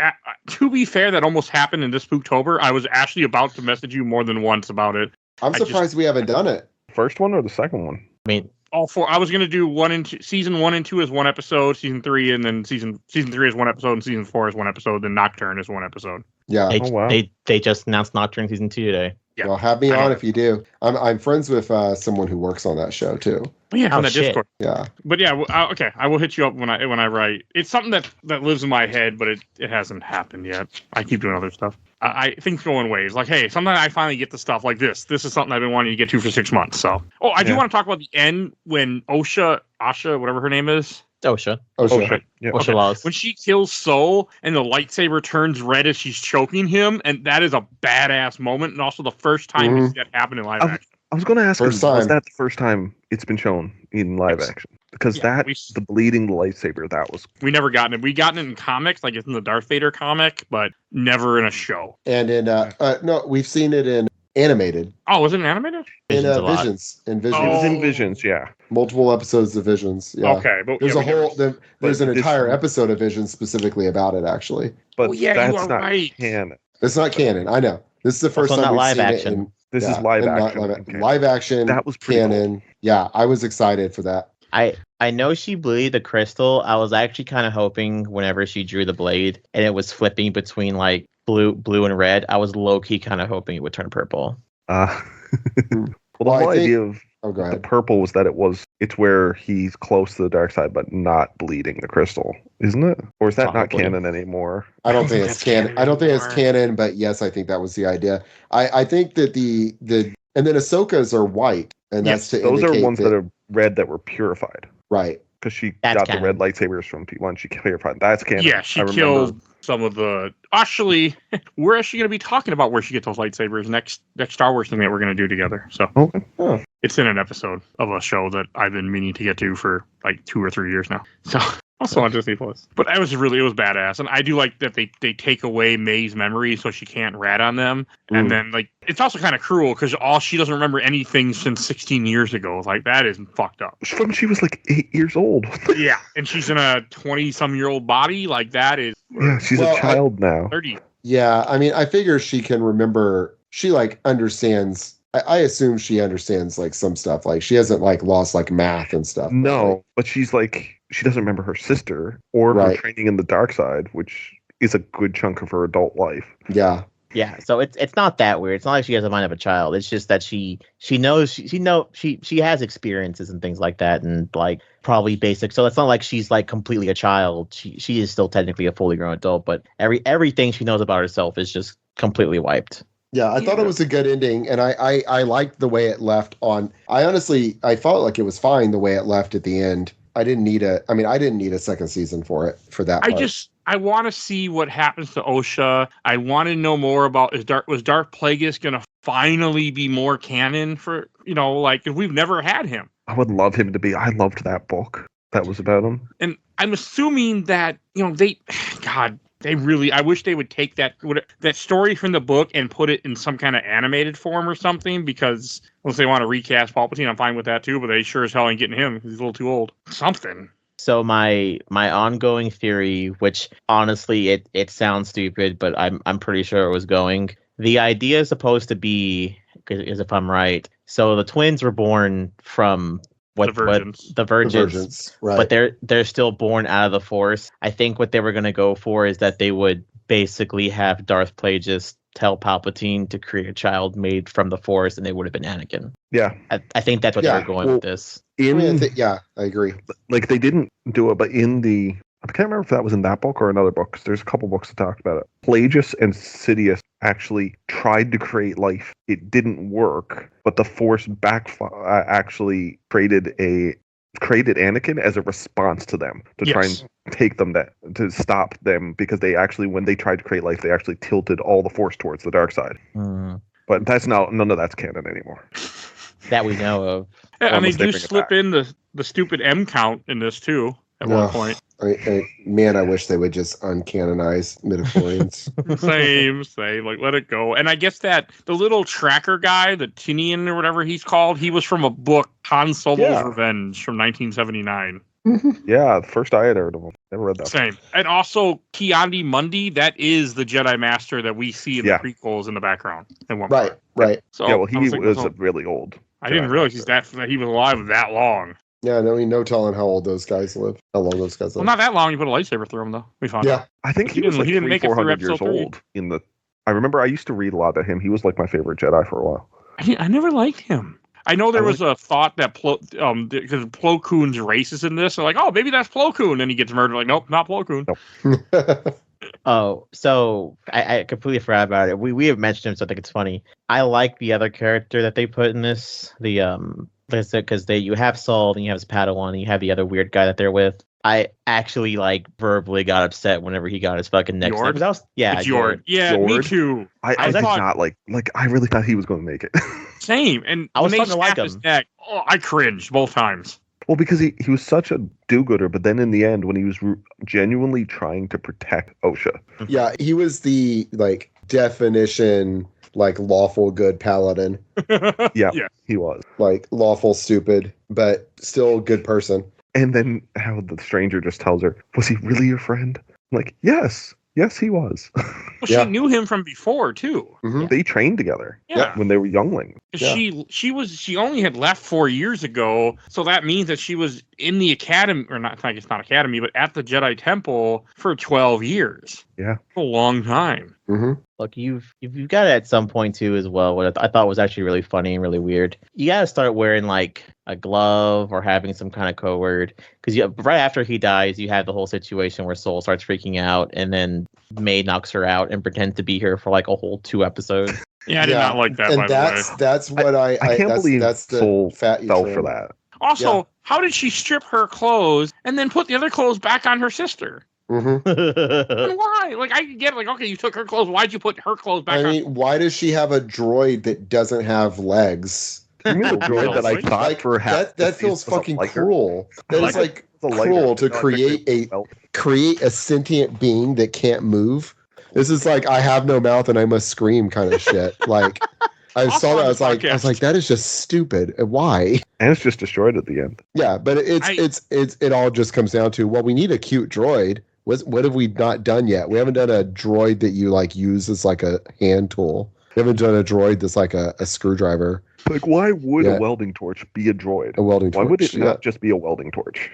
To be fair, that almost happened in this Spooktober. I was actually about to message you more than once about it. I'm surprised we haven't done it. First one or the second one? I mean, all four. I was going to do season 1 and 2 as one episode, season 3, and then season 3 is one episode, and season 4 is one episode. Then Nocturne is one episode. Yeah. They, Oh, wow. they just announced Nocturne season 2 today. Yeah. Well, have me on if you do. I'm friends with someone who works on that show too. Yeah, from Oh, that shit. Discord. Yeah. But yeah, okay. I will hit you up when I write. It's something that lives in my head, but it hasn't happened yet. I keep doing other stuff. I things go in waves. Like, hey, sometimes I finally get the stuff like this. This is something I've been wanting to get to for 6 months. So, I do want to talk about the end when Asha, whatever her name is. Osha. Oh, sure. shit. Yeah. Osha Laws. When she kills Soul and the lightsaber turns red as she's choking him, and that is a badass moment, and also the first time we see that happen in live action. I was going to ask, First was time. that the first time it's been shown in live Yes. action? Because Yeah, the bleeding lightsaber, that was... We never gotten it. We gotten it in comics, like it's in the Darth Vader comic, but never in a show. And in no, we've seen it in animated. Oh, was it an animated? In Visions a lot. Visions. In Visions. It was Oh. in Visions, yeah. Multiple episodes of Visions. Yeah. Okay, but There's yeah, a we never- whole there's But an this- entire episode of Visions specifically about it actually. But Oh, yeah, you that's are not right. canon. It's not canon. I know. This is the first Also time not we've live seen action. it in This yeah, is live and not action. Okay. live action. That was pretty canon. Yeah, I was excited for that. I know she bleed the crystal. I was actually kind of hoping whenever she drew the blade and it was flipping between like blue and red, I was low key kind of hoping it would turn purple. Well, the Well, I whole think- idea of Oh, go the ahead. purple was that it's where he's close to the dark side, but not bleeding the crystal, isn't it? Or is that not Probably. canon anymore? I don't think it's that's canon. canon I don't think it's anymore. canon, but yes, I think that was the idea. I think that the and then Ahsoka's are white, and that's to Those are indicate ones that are red that were purified. right. Because she That's got canon. the red lightsabers from people and she purified. That's canon. Yeah, she I remember. killed some of the. Actually, we're actually going to be talking about where she gets those lightsabers next Star Wars thing that we're going to do together. So Okay. Oh. it's in an episode of a show that I've been meaning to get to for like 2 or 3 years now. So also on Disney Plus. But it was badass, and I do like that they take away May's memory so she can't rat on them, and then like it's also kind of cruel because she doesn't remember anything since 16 years ago. Like that is fucked up. From she was like 8 years old. Yeah, and she's in a 20-some-year-old body. Like that is Yeah, she's Well, a child now. 30. Yeah, I mean, I figure she can remember. She like understands. I assume she understands like some stuff. Like she hasn't like lost like math and stuff. No, but she's like, she doesn't remember her sister or her Right. training in the dark side, which is a good chunk of her adult life. Yeah. Yeah, so it's not that weird. It's not like she has the mind of a child. It's just that she knows she has experiences and things like that, and like probably basic. So it's not like she's like completely a child. She is still technically a fully grown adult, but everything she knows about herself is just completely wiped. Yeah, I thought it was a good ending, and I liked the way it left on. I felt like it was fine the way it left at the end. I didn't need a second season for that part. I want to see what happens to Osha. I want to know more about was Darth Plagueis going to finally be more canon for, like, if we've never had him. I would love him to be. I loved that book that was about him. And I'm assuming that, I wish they would take that story from the book and put it in some kind of animated form or something, because unless they want to recast Palpatine, I'm fine with that too, but they sure as hell ain't getting him because he's a little too old. Something. So my ongoing theory, which honestly it sounds stupid, but I'm pretty sure it was going. The idea is supposed to be, is if I'm right. So the twins were born from the virgins, The Virgins, right? but they're still born out of the Force. I think what they were going to go for is that they would basically have Darth Plagueis tell Palpatine to create a child made from the Force, and they would have been Anakin. Yeah. I think that's what they were going with this. I agree. Like they didn't do it, but I can't remember if that was in that book or another book, 'cause there's a couple books that talked about it. Plagueis and Sidious actually tried to create life. It didn't work, but the Force actually created Anakin as a response to them to try and take them to stop them, because they actually, when they tried to create life, they actually tilted all the Force towards the dark side. But none of that's canon anymore. That we know of. Yeah, and they Unless they do bring it slip back. in the stupid M count in this too at one point. I wish they would just uncanonize midichlorians. Same. Like, let it go. And I guess that the little tracker guy, the Tinian or whatever he's called, he was from a book, Han Solo's Revenge from 1979. Yeah, the first I had heard of him. Never read that. Same. And also Kiandi Mundi, that is the Jedi Master that we see in the prequels in the background. In one part. Right. So Yeah, well, he I was was thinking, really old. I didn't realize that he was alive that long. Yeah, no telling how old those guys live. How long those guys live. Well, not that long. You put a lightsaber through him, though. We found out. I think He he was didn't- like he didn't make it through 400 years episode 3. old in the I remember I used to read a lot of him. He was like my favorite Jedi for a while. I never liked him. I know there was a thought that because Plo Koon's racist in this, so like, oh, maybe that's Plo Koon, and he gets murdered. Like, nope, not Plo Koon. Nope. Oh, so I completely forgot about it. We have mentioned him, so I think it's funny. I like the other character that they put in this. Because you have Saul, and you have his Padawan, and you have the other weird guy that they're with. I actually verbally got upset whenever he got his fucking neck snapped. It's Yord. Yeah, Yord. me too. I did not like I really thought he was going to make it. Same, and I was when they starting to like snapped his him. neck, I cringed both times. Well, because he was such a do-gooder, but then in the end, when he was genuinely trying to protect Osha. Yeah, he was the definition lawful good paladin. Yeah, he was. Lawful stupid, but still a good person. And then how the stranger just tells her, was he really your friend? I'm like, yes, he was. Well, she knew him from before too. Mm-hmm. They trained together when they were younglings. Yeah. She only had left 4 years ago, so that means that she was in the academy, or not, I guess not academy, but at the Jedi Temple for 12 years. Yeah, a long time. Mm-hmm. Look, you've got it at some point too as well. What I thought was actually really funny and really weird. You got to start wearing a glove or having some kind of code word, because right after he dies, you have the whole situation where Soul starts freaking out, and then May knocks her out and pretends to be here for a whole 2 episodes. Yeah, I did not like that. And by the way, that's what I can't believe that's the Soul fat fell for that. Also, how did she strip her clothes and then put the other clothes back on her sister? Mm-hmm. And why? I get okay, you took her clothes. Why'd you put her clothes back on? I mean, why does she have a droid that doesn't have legs? You mean the droid that I thought for half that feels fucking cruel. That is cruel to create a sentient being that can't move. This is I have no mouth and I must scream kind of shit. I saw that. I was like, that is just stupid. Why? And it's just destroyed at the end. Yeah, but it all just comes down to, well, we need a cute droid. What have we not done yet? We haven't done a droid that you use as a hand tool. We haven't done a droid that's a screwdriver. Why would a welding torch be a droid? A welding torch. Why would it not just be a welding torch?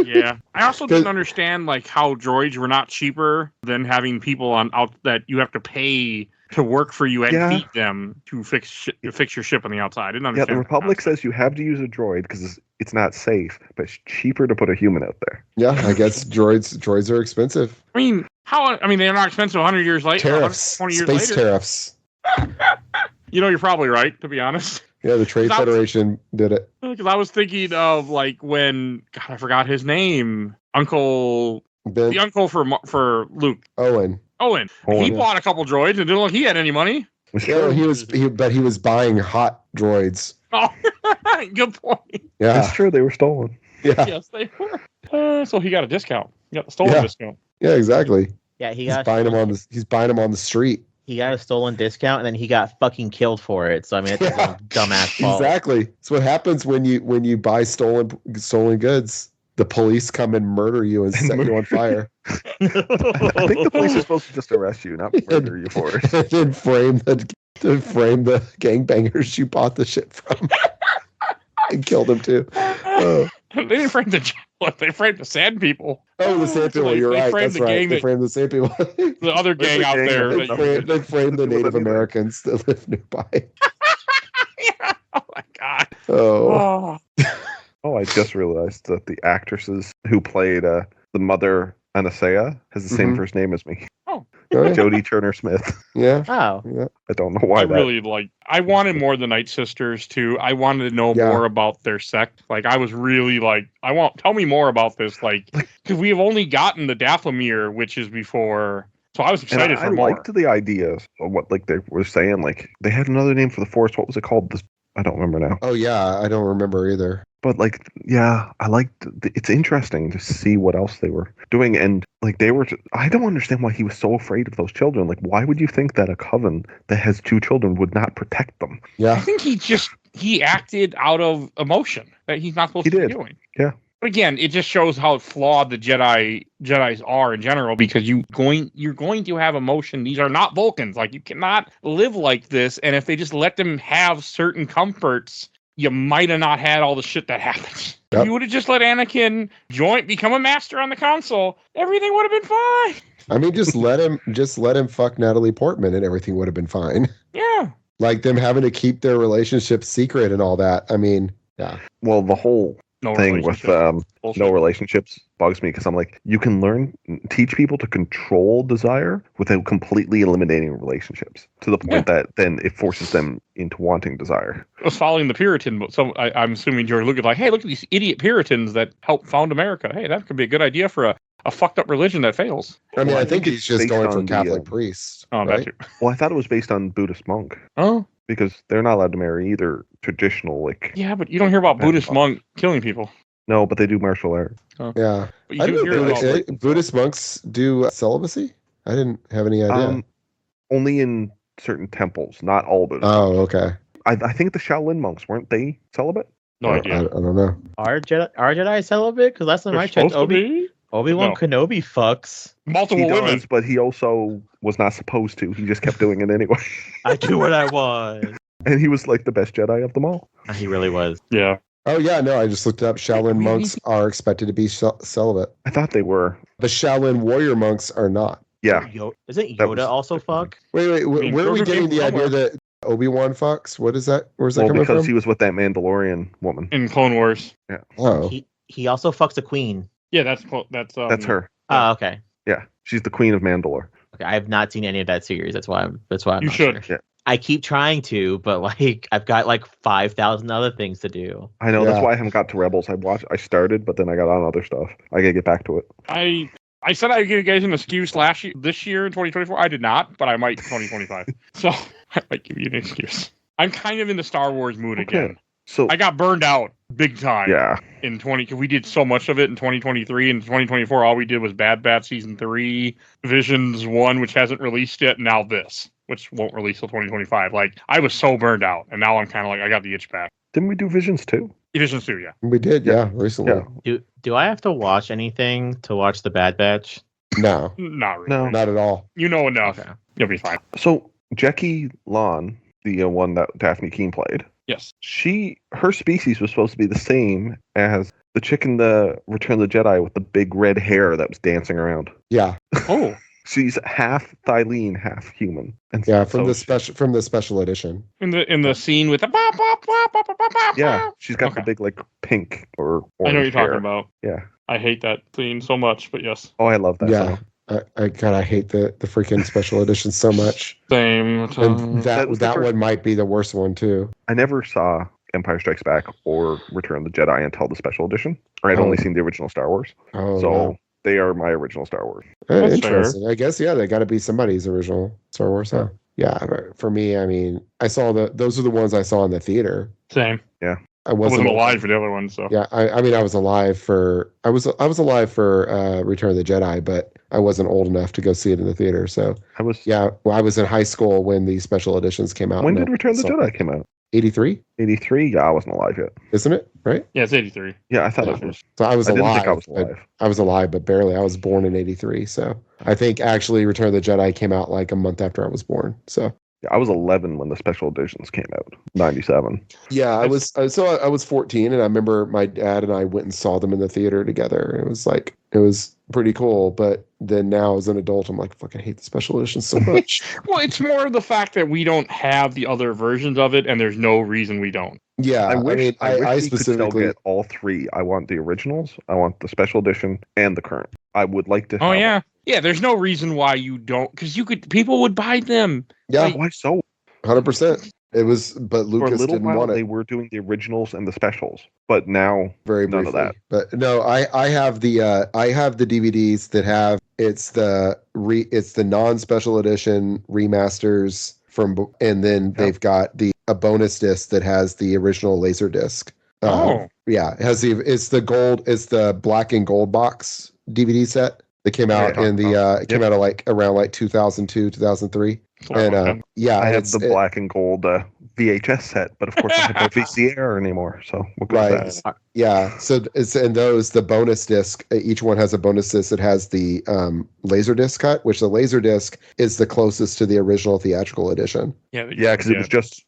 Yeah. I also didn't understand how droids were not cheaper than having people out that you have to pay to work for you and feed them to fix your ship on the outside. I didn't understand. Yeah, the Republic says you have to use a droid because it's not safe, but it's cheaper to put a human out there. Yeah, I guess droids are expensive. I mean, they're not expensive 100 years later. Tariffs. 20 years Space later. tariffs. You're probably right, to be honest. Yeah, the Trade Federation did it. Because I was thinking of when I forgot his name, Uncle Ben. The uncle for Luke. Owen. He bought a couple droids and didn't look he had any money. Yeah, he was buying hot droids. Oh, good point. Yeah, that's true. They were stolen. Yeah, yes, they were. So he got a discount. He got the stolen discount. Yeah, exactly. Yeah, he's buying them on the street. He got a stolen discount, and then he got fucking killed for it. So I mean, it's his own dumbass fault. Exactly. It's what happens when you buy stolen goods. The police come and murder you and set you on fire. I think the police are supposed to just arrest you, not murder you for it. And then frame the gangbangers you bought the shit from. And kill them too. Oh. They didn't frame they framed the sand people. Oh, the sand people. You're right. That's right. They framed the sand people. The other gang out there. They framed the Native Americans that live nearby. Yeah. Oh my god. Oh. Oh, I just realized that the actresses who played the mother Anastasia has the same first name as me. Oh. Jody Turner Smith. Yeah. Oh. Yeah. I don't know why. I wanted more of the Night Sisters too. I wanted to know more about their sect. I was really tell me more about this. Because we have only gotten the Dathomir, which is before. So I was excited for more. I liked the idea of what they were saying. They had another name for the Force. What was it called? I don't remember now. Oh yeah, I don't remember either. But I liked. It's interesting to see what else they were doing, and they were. I don't understand why he was so afraid of those children. Why would you think that a coven that has 2 children would not protect them? Yeah, I think he acted out of emotion that he's not supposed to be doing. Yeah. But again, it just shows how flawed the Jedis are in general, because you're going to have emotion. These are not Vulcans. You cannot live like this. And if they just let them have certain comforts, you might have not had all the shit that happens. Yep. If you would have just let Anakin become a master on the console, everything would have been fine. I mean, just let him fuck Natalie Portman and everything would have been fine. Yeah. Like them having to keep their relationship secret and all that. I mean, yeah. Well, the whole thing with no relationships bugs me because I'm like, you can teach people to control desire without completely eliminating relationships to the point that then it forces them into wanting desire. I was following the Puritan, but I'm assuming you're looking like, hey, look at these idiot Puritans that helped found America. Hey, that could be a good idea for a fucked up religion that fails. I mean, I think he's just going for Catholic priests. Oh, right? Well, I thought it was based on Buddhist monk. Oh. Because they're not allowed to marry either traditional, like... Yeah, but you don't hear about Buddhist monk killing people. No, but they do martial arts. Oh. Yeah. But you do hear about Buddhist monks do celibacy? I didn't have any idea. Only in certain temples, not all Buddhist Oh, monks. okay. I think the Shaolin monks, weren't they celibate? No idea. I don't know. Are Jedi celibate? Because last time I checked, Obi-Wan Kenobi fucks multiple women, but he also was not supposed to. He just kept doing it anyway. I do what I want. And he was like the best Jedi of them all. He really was. Yeah. Oh, yeah, no, I just looked it up. Shaolin monks are expected to be celibate. I thought they were. The Shaolin warrior monks are not. Yeah. Isn't Yoda also fuck? Wait, where are we getting the idea that Obi-Wan fucks? What is that? Where's that coming from? Because he was with that Mandalorian woman. In Clone Wars. Yeah. Oh. He also fucks a queen. Yeah, that's her. Oh, okay. Yeah, she's the queen of Mandalore. Okay, I have not seen any of that series. That's why I'm you not should. Sure. Yeah. I keep trying to, but like I've got like 5,000 other things to do. I know, that's why I haven't got to Rebels. I started, but then I got on other stuff. I gotta get back to it. I said I'd give you guys an excuse this year in 2024. I did not, but I might in 2025. So I might give you an excuse. I'm kind of in the Star Wars mood again. So I got burned out big time. Yeah. In 20, we did so much of it in 2023. In 2024, all we did was Bad Batch Season 3, Visions 1, which hasn't released yet, now this, which won't release till 2025. Like, I was so burned out, and now I'm kind of like, I got the itch back. Didn't we do Visions 2? Visions 2, yeah. We did, recently. Yeah. Do I have to watch anything to watch the Bad Batch? No. Not really. No. Not at all. You know enough. Okay. You'll be fine. So, Jackie Lon, the one that Daphne Keane played, yes. Her species was supposed to be the same as the chick in the Return of the Jedi with the big red hair that was dancing around. Yeah. Oh. She's half Thylene, half human. And from the special edition. In the scene with the bop, bop, bop, bop, bop, bop, yeah, she's got the big like pink or orange I know what you're hair. talking about. Yeah. I hate that scene so much, but yes. Oh, I love that song. I hate the freaking special edition so much. Same. And that one might be the worst one too. I never saw Empire Strikes Back or Return of the Jedi until the special edition. Or I'd only seen the original Star Wars. Oh, so wow. They are my original Star Wars. Interesting. Fair. I guess, they got to be somebody's original Star Wars, huh? Yeah, for me, I mean, I saw those are the ones I saw in the theater. Same. Yeah. I wasn't alive for the other ones, so. Yeah, I mean, I was alive for alive for Return of the Jedi, but I wasn't old enough to go see it in the theater. So I was in high school when the special editions came out. When did Return of the Jedi come out? 83? 83? Yeah, I wasn't alive yet. Isn't it? Right? Yeah, it's 83. Yeah, I thought it was. So I was alive. Didn't think I was alive. I was alive, but barely. I was born in 83. So I think actually Return of the Jedi came out like a month after I was born. So. Yeah, I was 11 when the special editions came out. 97. Yeah, I was 14, and I remember my dad and I went and saw them in the theater together. It was pretty cool, but then now as an adult, I'm like, fucking hate the special edition so much. Well, it's more of the fact that we don't have the other versions of it, and there's no reason we don't. Yeah, I wish I specifically could still get all three. I want the originals, I want the special edition, and the current. I would like to. Oh yeah, yeah. There's no reason why you don't, because people would buy them. Yeah, why so? 100%. It was, but Lucas didn't want it. They were doing the originals and the specials, but now very none briefly. of that. But no, I have the DVDs that have it's the non-special edition remasters and then they've got a bonus disc that has the original laser disc. Yeah, it's the black and gold box DVD set that came out came out around 2002, 2003. And I have the black and gold VHS set, but of course I have no VCR anymore, so we'll go with that. Yeah. So it's in those the bonus disc. Each one has a bonus disc. It has the laser disc cut, which the laser disc is the closest to the original theatrical edition. Yeah, because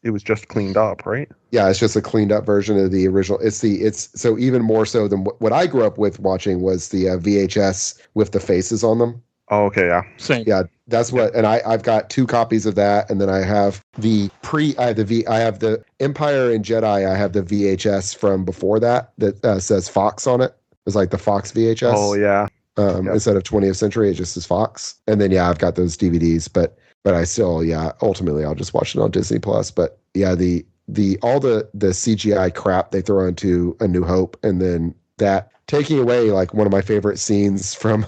it was just cleaned up, right? Yeah, it's just a cleaned up version of the original. It's so even more so than what I grew up with watching was the VHS with the faces on them. Oh, okay, yeah. Same. Yeah, that's what, and I've got 2 copies of that, and then I have I have the Empire and Jedi. I have the VHS from before that says Fox on it. It's like the Fox VHS. Oh yeah. Instead of 20th Century, it just says Fox. And then I've got those DVDs, but I still ultimately I'll just watch it on Disney Plus. But yeah, the all the CGI crap they throw into A New Hope, and then that taking away like one of my favorite scenes from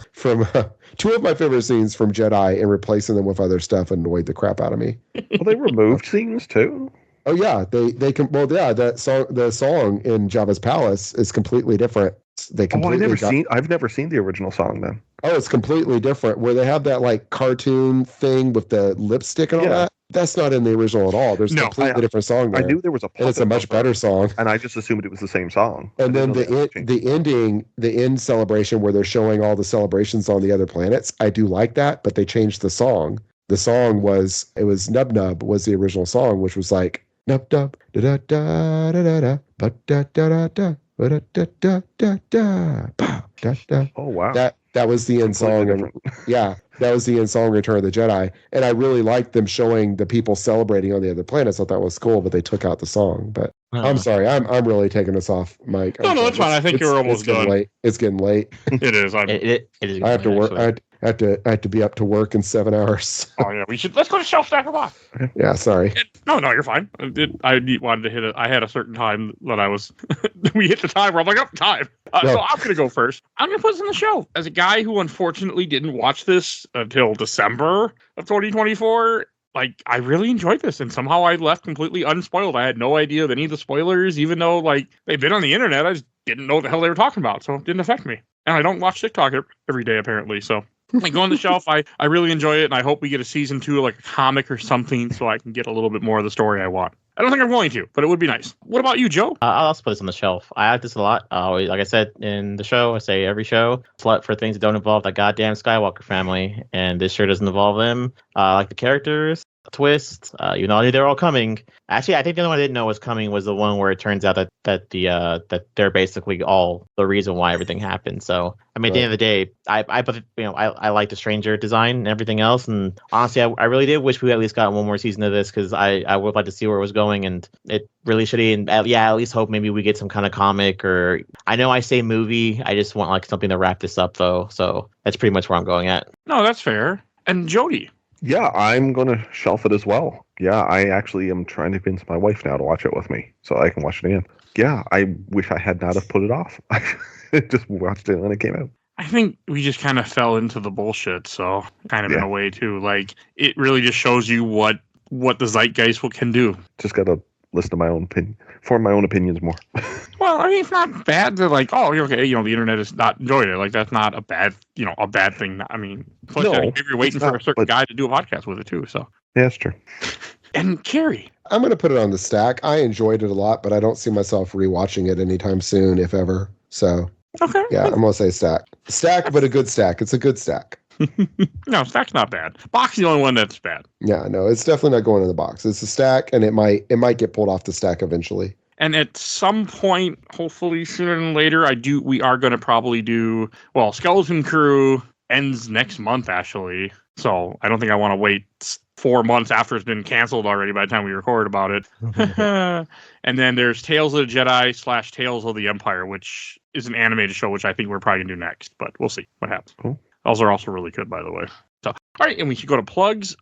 2 of my favorite scenes from Jedi and replacing them with other stuff annoyed the crap out of me. Well, they removed scenes too. Oh yeah, they can. Well, yeah, the song in Jabba's palace is completely different. I've never seen the original song then. Oh, it's completely different. Where they have that like cartoon thing with the lipstick and all that. That's not in the original at all. There's a completely different song there. I knew there was and it's a much better song. And I just assumed it was the same song. And then the end celebration where they're showing all the celebrations on the other planets. I do like that, but they changed the song. The song was Nub Nub was the original song, which was like Nub Nub da da da da da da da da da da. Oh wow! That was the end song, and that was the end song. Return of the Jedi, and I really liked them showing the people celebrating on the other planets. I thought that was cool, but they took out the song. But I'm sorry, I'm really taking us off, Mike. No, that's fine. I think you're almost done. It's getting late. It is. It is. I have to work. I have to be up to work in 7 hours. Oh yeah, let's go to Shelf Stack of Off. Yeah, sorry. No, you're fine. I wanted to hit it. I had a certain time that I was. We hit the time where I'm like, time. So I'm gonna go first. I'm gonna put this on the show as a guy who unfortunately didn't watch this until December of 2024. Like, I really enjoyed this, and somehow I left completely unspoiled. I had no idea of any of the spoilers, even though like they've been on the internet. I just didn't know what the hell they were talking about, so it didn't affect me. And I don't watch TikTok every day apparently, so. Like, go on the shelf. I really enjoy it, and I hope we get a season 2, like a comic or something, so I can get a little bit more of the story I want. I don't think I'm going to, but it would be nice. What about you, Joe? I'll also put this on the shelf. I like this a lot. Like I said in the show, I say every show, slut for things that don't involve that goddamn Skywalker family, and this sure doesn't involve them. I like the characters, the twists. You know, they're all coming. Actually, I think the only one I didn't know was coming was the one where it turns out that they're basically all the reason why everything happened. So, I mean, at the end of the day, I like the Stranger design and everything else. And honestly, I really did wish we at least got one more season of this, because I would like to see where it was going, and it really should. And at least hope maybe we get some kind of comic, or I know I say movie. I just want like something to wrap this up though. So that's pretty much where I'm going at. No, that's fair. And Jody. Yeah, I'm going to shelf it as well. Yeah, I actually am trying to convince my wife now to watch it with me so I can watch it again. Yeah, I wish I had not have put it off. I just watched it when it came out. I think we just kind of fell into the bullshit, so kind of in a way too. Like, it really just shows you what the zeitgeist can do. Just got to listen to my own opinion, form my own opinions more. Well, I mean, it's not bad to like, oh, okay, the internet is not enjoying it. Like, that's not a bad thing. I mean, plus, maybe you're waiting for a certain guy to do a podcast with it too. So yeah, that's true. And Kerry, I'm going to put it on the stack. I enjoyed it a lot, but I don't see myself rewatching it anytime soon, if ever. So okay, yeah, I'm going to say stack, but a good stack. It's a good stack. No, stack's not bad. Box is the only one that's bad. Yeah, no, it's definitely not going in the box. It's a stack, and it might get pulled off the stack eventually. And at some point, hopefully sooner than later, we are going to probably do, well, Skeleton Crew ends next month, actually. So I don't think I want to wait 4 months after it's been canceled already by the time we record about it. And then there's Tales of the Jedi / Tales of the Empire, which is an animated show, which I think we're probably going to do next. But we'll see what happens. Cool. Those are also really good, by the way. So, all right, and we should go to plugs.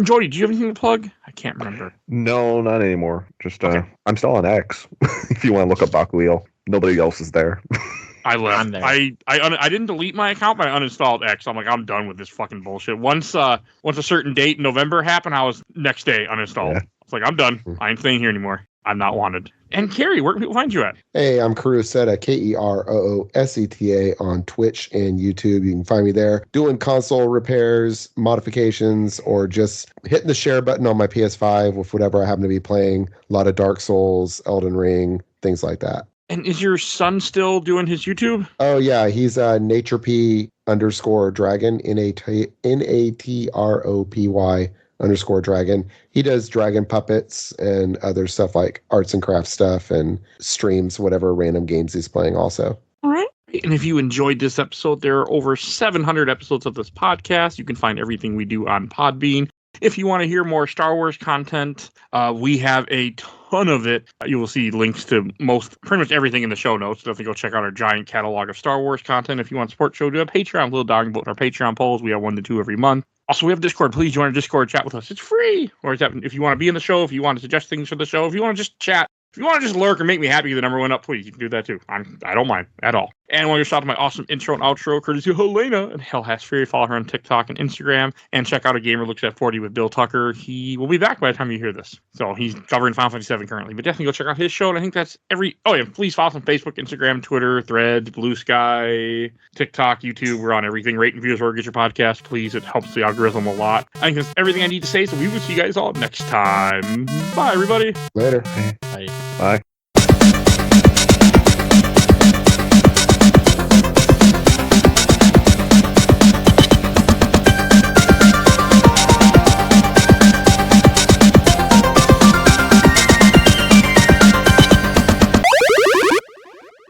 Jody, do you have anything to plug? I can't remember. No, not anymore. Just okay. I'm still on X. If you want to look up Buck Wheel, nobody else is there. I left. I didn't delete my account, but I uninstalled X. I'm like, I'm done with this fucking bullshit. Once a certain date in November happened, I was next day uninstalled. Yeah. It's like, I'm done. I ain't staying here anymore. I'm not wanted. And Kerry, where can people find you at? Hey, I'm Kerooseta, Kerooseta on Twitch and YouTube. You can find me there doing console repairs, modifications, or just hitting the share button on my PS5 with whatever I happen to be playing. A lot of Dark Souls, Elden Ring, things like that. And is your son still doing his YouTube? Oh, yeah. He's NatureP_dragon, NATROPY_dragon. He does dragon puppets and other stuff like arts and crafts stuff and streams whatever random games he's playing also. All right. And if you enjoyed this episode, there are over 700 episodes of this podcast. You can find everything we do on Podbean. If you want to hear more Star Wars content, we have a ton of it. You will see links to pretty much everything in the show notes. Definitely go check out our giant catalog of Star Wars content. If you want to support the show, do a Patreon. Little dog about our Patreon polls. We have 1 to 2 every month. Also, we have Discord. Please join our Discord, chat with us. It's free. Or if you want to be in the show, if you want to suggest things for the show, if you want to just chat, if you want to just lurk or make me happy, the number 1 up, please, you can do that too. I don't mind at all. And while you're stopping my awesome intro and outro, courtesy of Helena and Hell Has Fury, follow her on TikTok and Instagram, and check out A Gamer Looks at 40 with Bill Tucker. He will be back by the time you hear this. So he's covering Final Fantasy 7 currently, but definitely go check out his show. And I think that's please follow us on Facebook, Instagram, Twitter, Threads, Blue Sky, TikTok, YouTube. We're on everything. Rate and reviews where you get your podcast, please. It helps the algorithm a lot. I think that's everything I need to say, so we will see you guys all next time. Bye, everybody. Later. Bye. Bye.